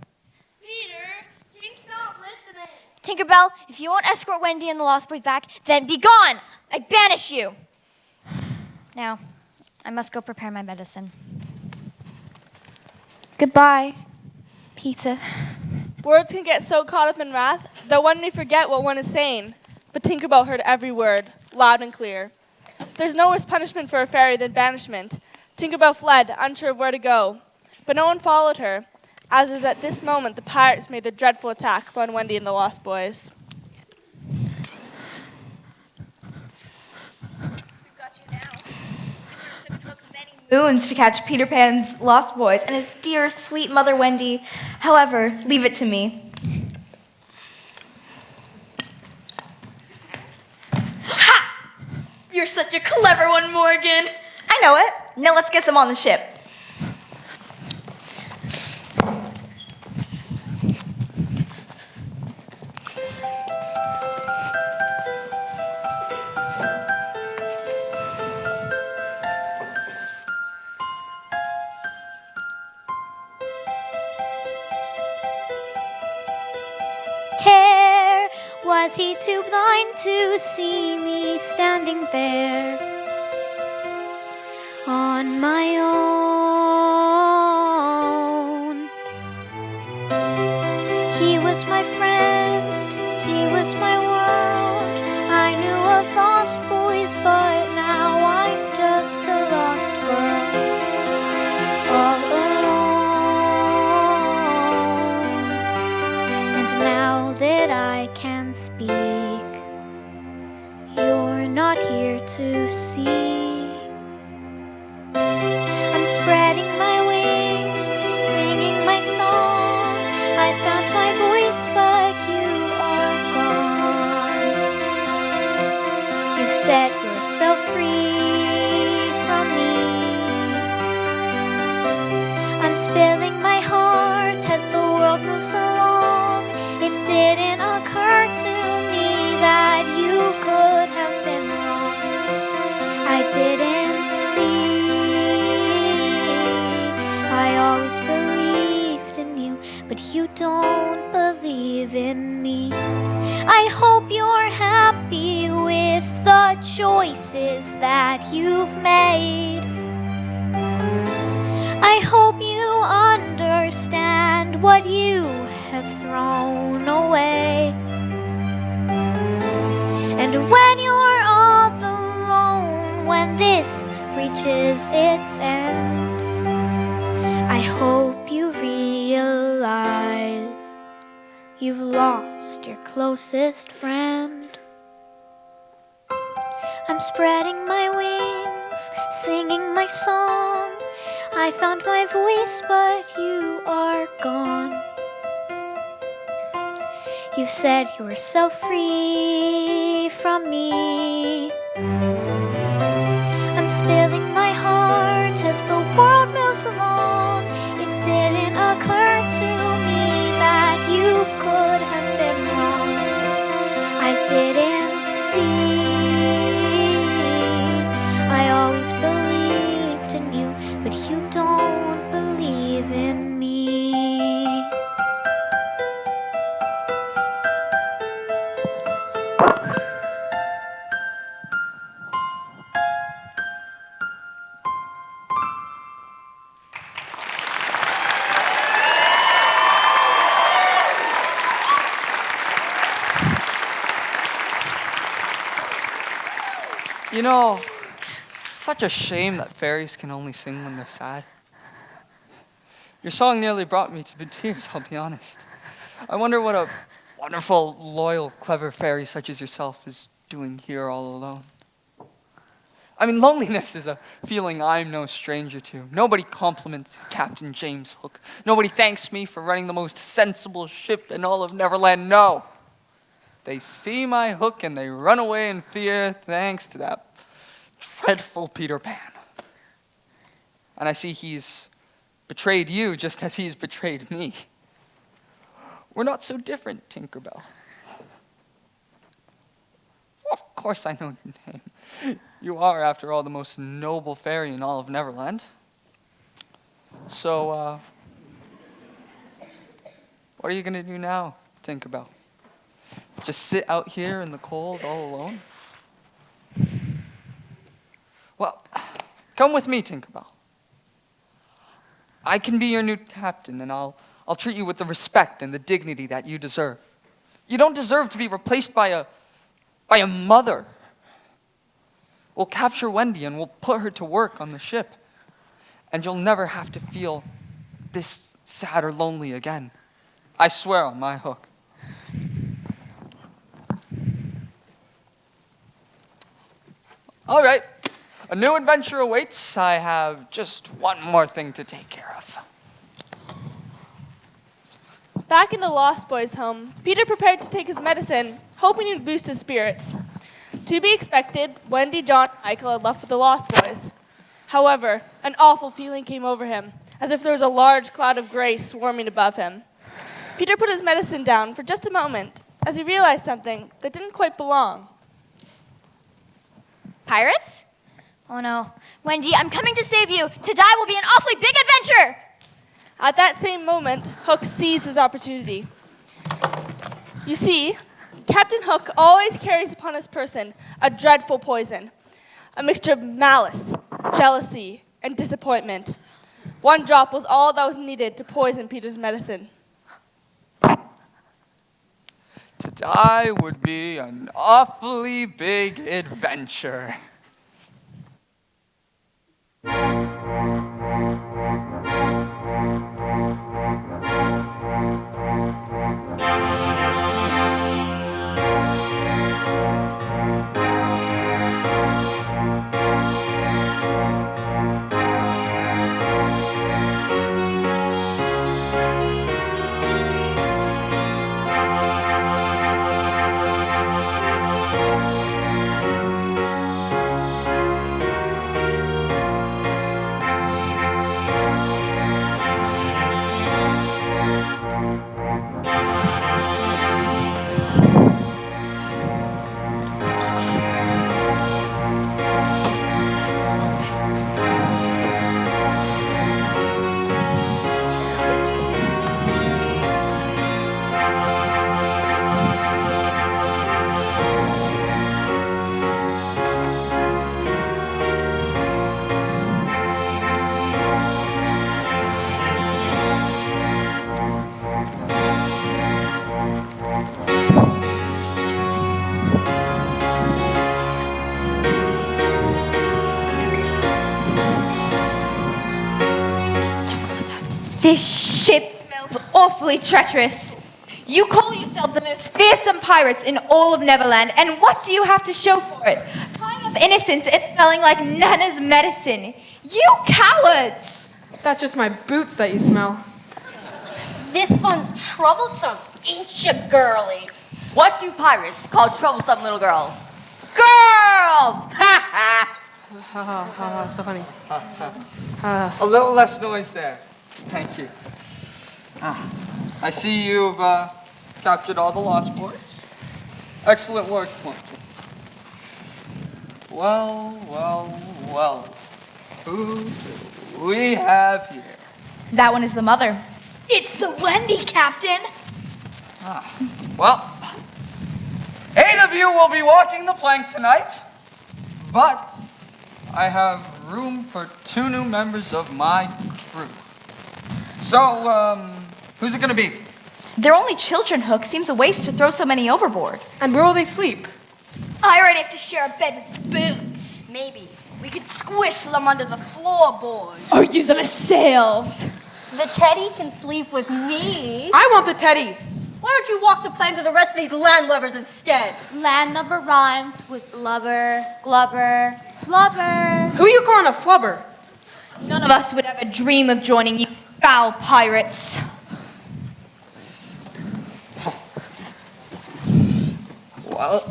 Peter, Tink's not listening. Tinkerbell, if you won't escort Wendy and the Lost Boys back, then be gone! I banish you! Now, I must go prepare my medicine. Goodbye, Peter. Words can get so caught up in wrath that one may forget what one is saying. But Tinkerbell heard every word, loud and clear. There's no worse punishment for a fairy than banishment. Tinkerbell fled, unsure of where to go. But no one followed her, as it was at this moment the pirates made their dreadful attack upon Wendy and the Lost Boys. Moons to catch Peter Pan's Lost Boys and his dear, sweet mother Wendy. However, leave it to me. Ha! You're such a clever one, Morgan. I know it. Now let's get them on the ship. Care, was he too blind to see me standing there on my own? He was my friend, he was my world. I knew of lost boys, but now I'm just a lost girl, all alone. And now that I can speak, you're not here to see. I'm spreading my wings, singing my song. I found my voice, but you are gone. You set yourself free from me. I'm spilling my heart as the world moves along. It didn't occur to me that you but you don't believe in me. I hope you're happy with the choices that you've made. I hope you understand what you have thrown away. And when you're all alone, when this reaches its end, I hope you realize you've lost your closest friend. I'm spreading my wings, singing my song. I found my voice, but you are gone. You said you were so free from me. I'm spilling my heart as the world moves along. It didn't occur to me that you could have been wrong. I didn't see. I always believed in you, but you don't believe in me. You know, it's such a shame that fairies can only sing when they're sad. Your song nearly brought me to tears, I'll be honest. I wonder what a wonderful, loyal, clever fairy such as yourself is doing here all alone. I mean, loneliness is a feeling I'm no stranger to. Nobody compliments Captain James Hook. Nobody thanks me for running the most sensible ship in all of Neverland. No. They see my hook and they run away in fear thanks to that dreadful Peter Pan. And I see he's betrayed you just as he's betrayed me. We're not so different, Tinkerbell. Of course I know your name. You are, after all, the most noble fairy in all of Neverland. So, what are you going to do now, Tinkerbell? Just sit out here in the cold all alone? Well, come with me, Tinkerbell. I can be your new captain, and I'll treat you with the respect and the dignity that you deserve. You don't deserve to be replaced by a mother. We'll capture Wendy and we'll put her to work on the ship. And you'll never have to feel this sad or lonely again. I swear on my hook. All right, a new adventure awaits. I have just one more thing to take care of. Back in the Lost Boys' home, Peter prepared to take his medicine, hoping it would boost his spirits. To be expected, Wendy, John, and Michael had left with the Lost Boys. However, an awful feeling came over him, as if there was a large cloud of gray swarming above him. Peter put his medicine down for just a moment, as he realized something that didn't quite belong. Pirates? Oh no. Wendy, I'm coming to save you. To die will be an awfully big adventure. At that same moment, Hook seized his opportunity. You see, Captain Hook always carries upon his person a dreadful poison, a mixture of malice, jealousy, and disappointment. One drop was all that was needed to poison Peter's medicine. To die would be an awfully big adventure. This ship smells awfully treacherous. You call yourself the most fearsome pirates in all of Neverland, and what do you have to show for it? Tying up innocents and smelling like Nana's medicine. You cowards! That's just my boots that you smell. This one's troublesome, ain't you, girly? What do pirates call troublesome little girls? Girls! Ha ha! Ha ha ha, so funny. A little less noise there. Thank you. I see you've captured all the lost boys. Excellent work, Plankton. Well. Who do we have here? That one is the mother. It's the Wendy, Captain. Well, 8 of you will be walking the plank tonight, but I have room for 2 new members of my crew. So, who's it gonna be? They're only children, Hook. Seems a waste to throw so many overboard. And where will they sleep? I already have to share a bed with Boots. Maybe we could squish them under the floorboard. Or use them as sails. The teddy can sleep with me. I want the teddy. Why don't you walk the plank to the rest of these landlubbers instead? Landlubber rhymes with lubber, glubber, flubber. Who are you calling a flubber? None of us would ever dream of joining you foul pirates. Well,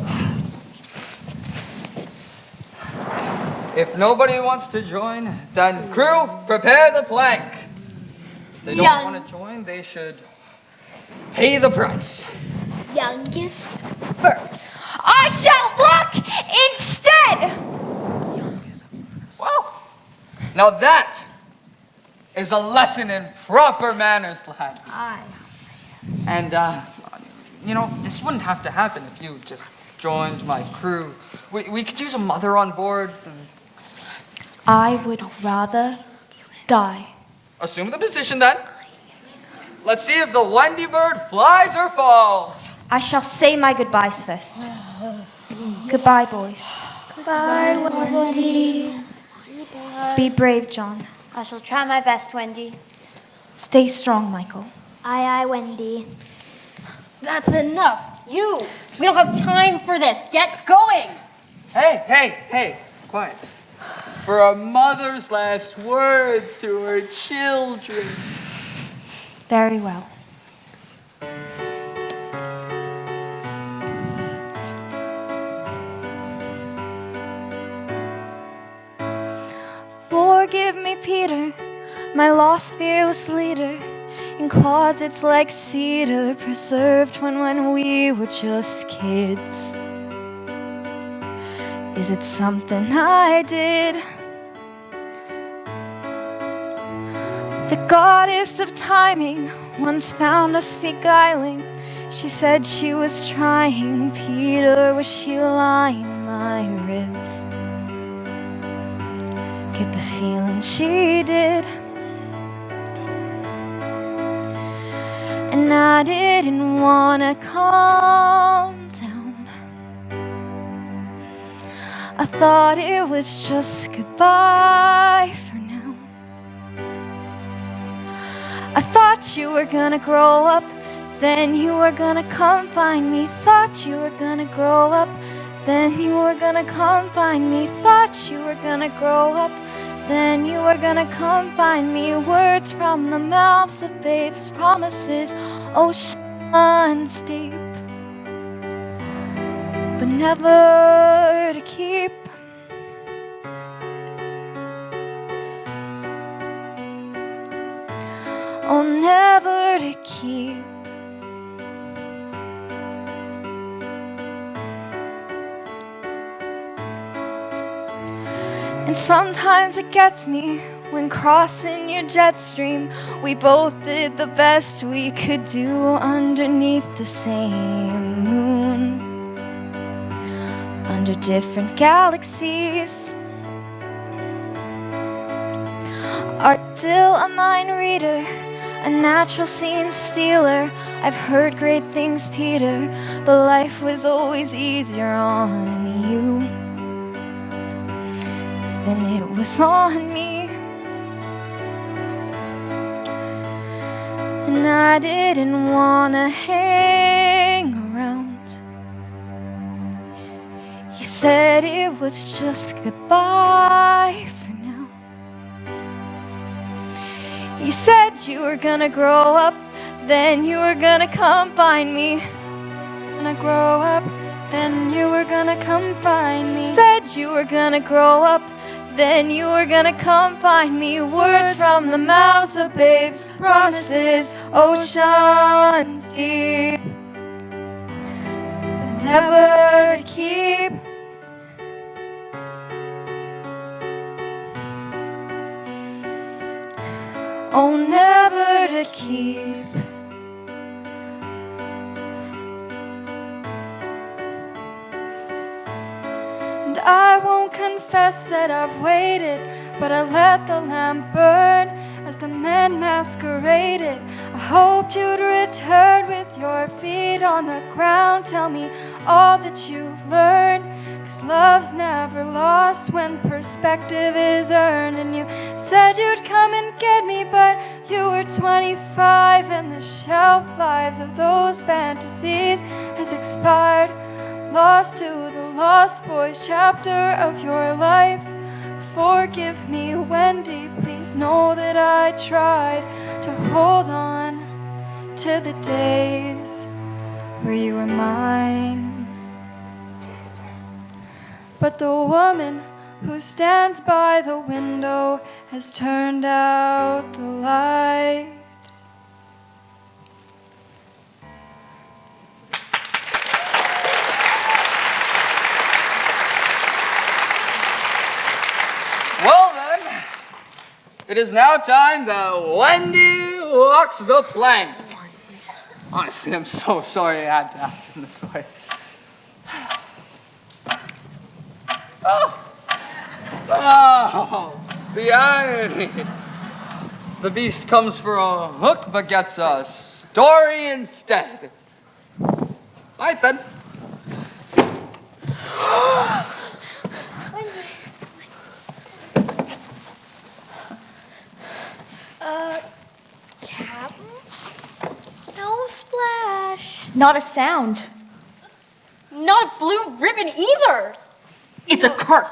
if nobody wants to join, then crew, prepare the plank. If they don't want to join, they should pay the price. Youngest first. I shall walk instead! Wow. Now that is a lesson in proper manners, lads. Aye. And, this wouldn't have to happen if you just joined my crew. We could use a mother on board. I would rather die. Assume the position then. Let's see if the Wendy bird flies or falls. I shall say my goodbyes first. Goodbye, boys. Bye, Wendy. Be brave, John. I shall try my best, Wendy. Stay strong, Michael. Aye, Wendy. That's enough. We don't have time for this. Get going. Hey, quiet. For a mother's last words to her children. Very well. Forgive me, Peter, my lost fearless leader, in closets like cedar, preserved when we were just kids. Is it something I did? The goddess of timing once found us beguiling. She said she was trying. Peter, was she lying? My ribs get the feeling she did. And I didn't wanna calm down. I thought it was just goodbye for now. I thought you were gonna grow up, then you were gonna come find me. Thought you were gonna grow up, then you were gonna come find me. Thought you were gonna grow up, then you were gonna come find me. Words from the mouths of babes, promises, oceans deep, but never to keep. Oh, never to keep. And sometimes it gets me when crossing your jet stream. We both did the best we could do underneath the same moon, under different galaxies. Art still a mind reader, a natural scene stealer. I've heard great things, Peter, but life was always easier on you than it was on me. and I didn't wanna hang around. He said it was just goodbye for now. He said you were gonna grow up, then you were gonna come find me. Gonna grow up, then you were gonna come find me. Said you were gonna grow up, then you were gonna come find me. Words from the mouths of babes, promises, oceans deep, but never to keep. Oh, never to keep. And I won't confess that I've waited, but I let the lamp burn as the men masqueraded. I hoped you'd return with your feet on the ground. Tell me all that you've learned, 'cause love's never lost when perspective is earned. And you said you'd come and get me, but you were 25 and the shelf lives of those fantasies has expired. Lost to the Lost Boys chapter of your life. Forgive me, Wendy, please know that I tried to hold on to the days where you were mine. But the woman who stands by the window has turned out the light. Well then, it is now time that Wendy walks the plank. Honestly, I'm so sorry I had to act in this way. Oh, the irony. The beast comes for a hook but gets a story instead. All right then. Captain? No splash. Not a sound. Not a blue ribbon either. It's a curse.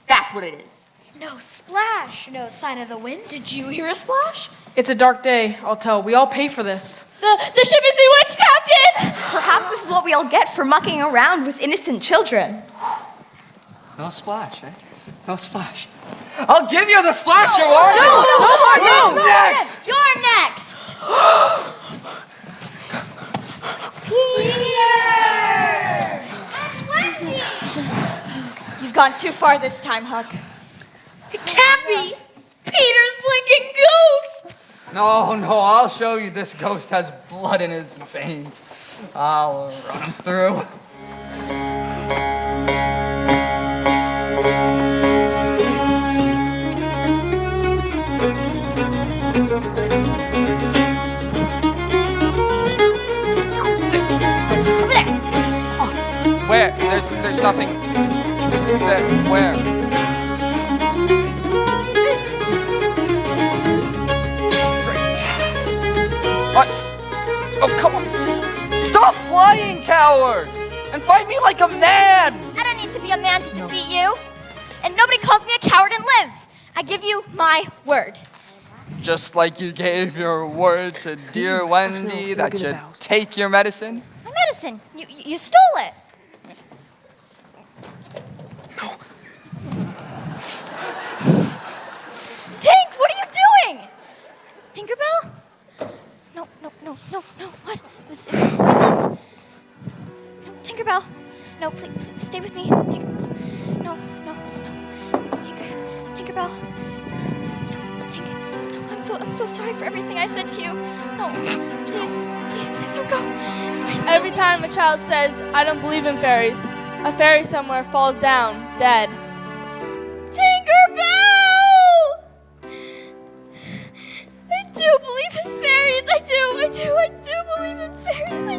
That's what it is. No splash. No sign of the wind. Did you hear a splash? It's a dark day, I'll tell. We all pay for this. The ship is bewitched, Captain! Perhaps this is what we all get for mucking around with innocent children. No splash, eh? No splash. I'll give you the splash you want. No, Who's next? You're next. You've gone too far this time, Huck. It can't be. Peter's blinking goose. No, I'll show you this ghost has blood in his veins. I'll run him through. Where? There's nothing. Where? What? Oh, come on. Stop flying, coward! And fight me like a man! I don't need to be a man to defeat you. And nobody calls me a coward and lives. I give you my word. Just like you gave your word to dear Wendy that you'd take your medicine? My medicine. You stole it. Tink, what are you doing? Tinkerbell? No. What? It was poisoned. No, Tinkerbell. No, please stay with me. No. Tinkerbell. No, I'm so sorry for everything I said to you. No, please don't go. Every time a child says, I don't believe in fairies, a fairy somewhere falls down, dead. Tinkerbell! I do believe in fairies. I do believe in fairies.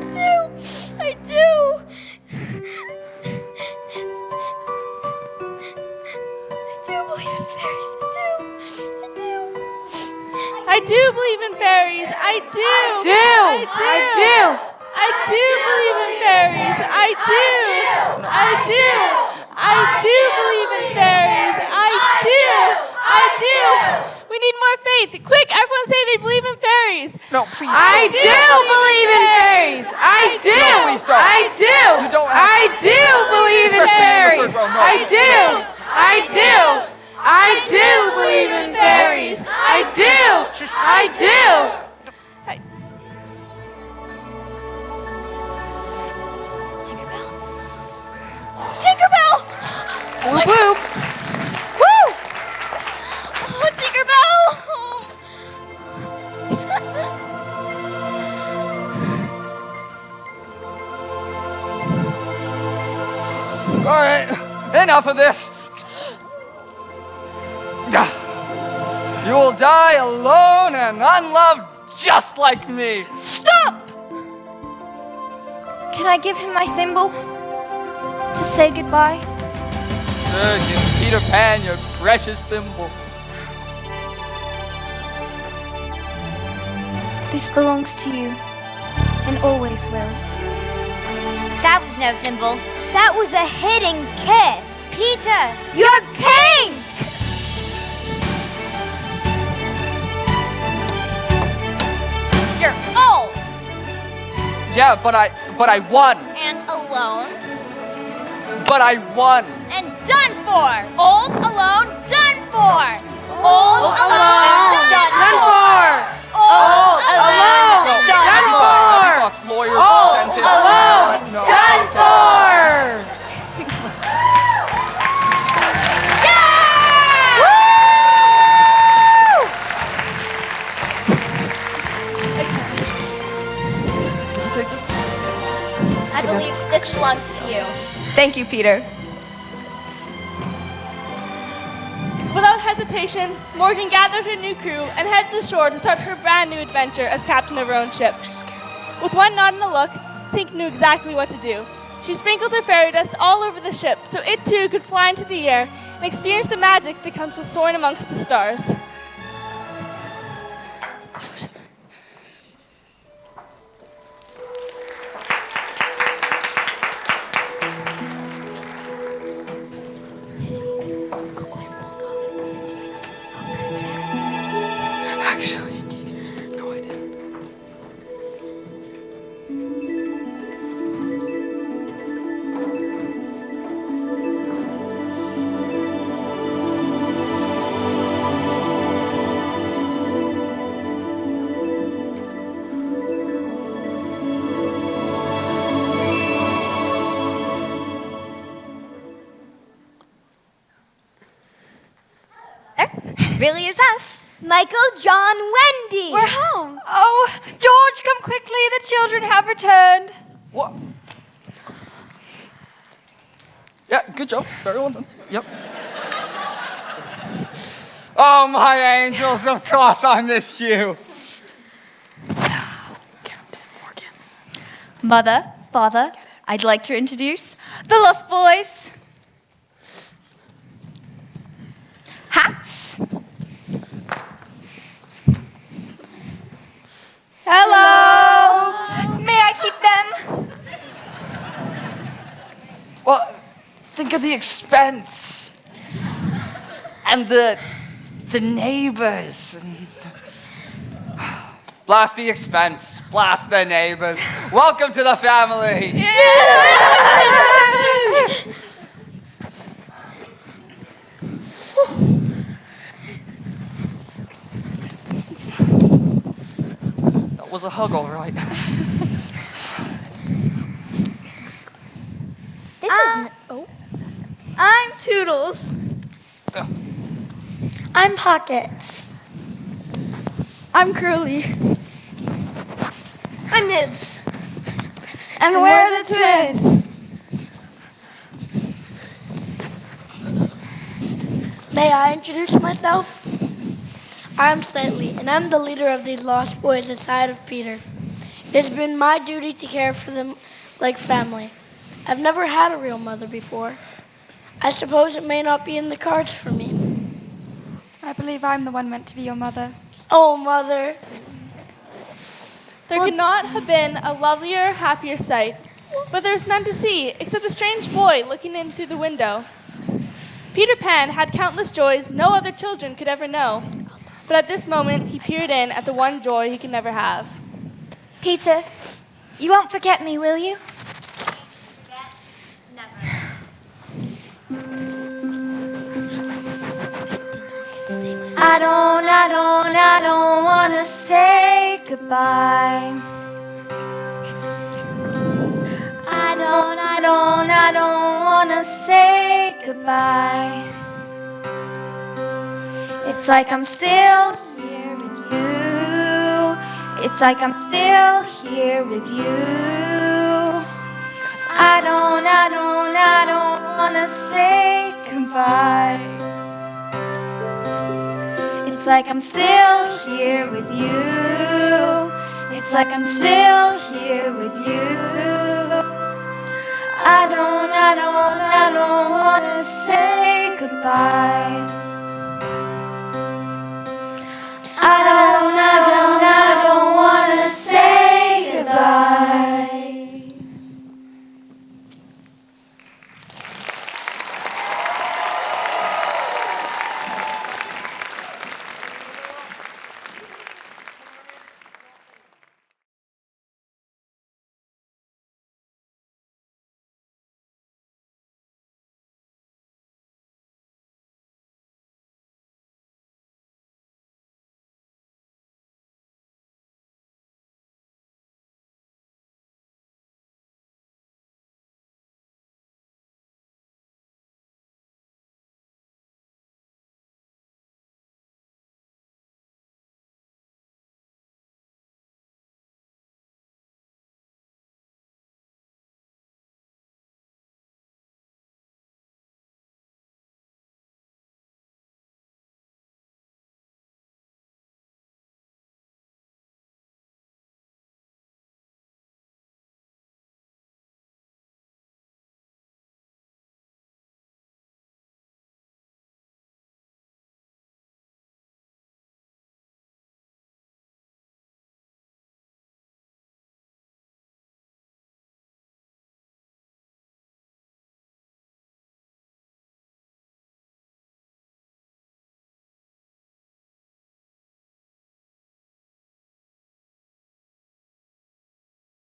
I do. I do believe in fairies. I I do. I do. I do believe in fairies. I do. I do. I do believe in fairies. I do. I do. We need more faith. Quick, everyone say they believe in fairies. No, please. I do believe in fairies. I do. No, please don't. I do. You don't have I do believe in Especially in the fairies. third row, no. I do. I do. I do believe in fairies. I do. I do. Tinkerbell! Whoop whoop. Woo! Oh, Tinkerbell! All right, enough of this. You will die alone and unloved just like me. Stop! Can I give him my thimble to say goodbye? Give Peter Pan your precious thimble. This belongs to you, and always will. That was no thimble. That was a hidden kiss. Peter, you're pink! You're old Yeah, but I won. and alone But I won. and done for. Old, alone, done for. Old, alone, done for. Old, alone, done for. Cops, lawyers, All dentists. alone. No. Done for. Can you take this? I believe this belongs to you. Thank you, Peter. Without hesitation, Morgan gathered her new crew and headed to shore to start her brand new adventure as captain of her own ship. With one nod and a look, Tink knew exactly what to do. She sprinkled her fairy dust all over the ship so it too could fly into the air and experience the magic that comes with soaring amongst the stars. Actually, no, I didn't. Really is us. Michael, John, Wendy. We're home. Oh, George, come quickly. The children have returned. What? Yeah, good job. Very well done. Yep. Oh, my angels, of course I missed you. Mother, Father, I'd like to introduce the Lost Boys. Hats. Hello. May I keep them? Well, think of the expense. And the neighbors. Blast the expense. Blast the neighbors. Welcome to the family. That was a hug, all right. I'm Toodles. I'm Pockets. I'm Curly. I'm Nibs. And we're the twins. May I introduce myself? I'm Slightly, and I'm the leader of these lost boys aside of Peter. It's been my duty to care for them like family. I've never had a real mother before. I suppose it may not be in the cards for me. I believe I'm the one meant to be your mother. Oh, Mother. There could not have been a lovelier, happier sight. But there's none to see except a strange boy looking in through the window. Peter Pan had countless joys no other children could ever know. But at this moment, he peered in at the one joy he could never have. Peter, you won't forget me, will you? I don't wanna say goodbye. I don't wanna say goodbye. It's like I'm still here with you. It's like I'm still here with you. I don't wanna say goodbye. It's like I'm still here with you. It's like I'm still here with you. I don't wanna say goodbye.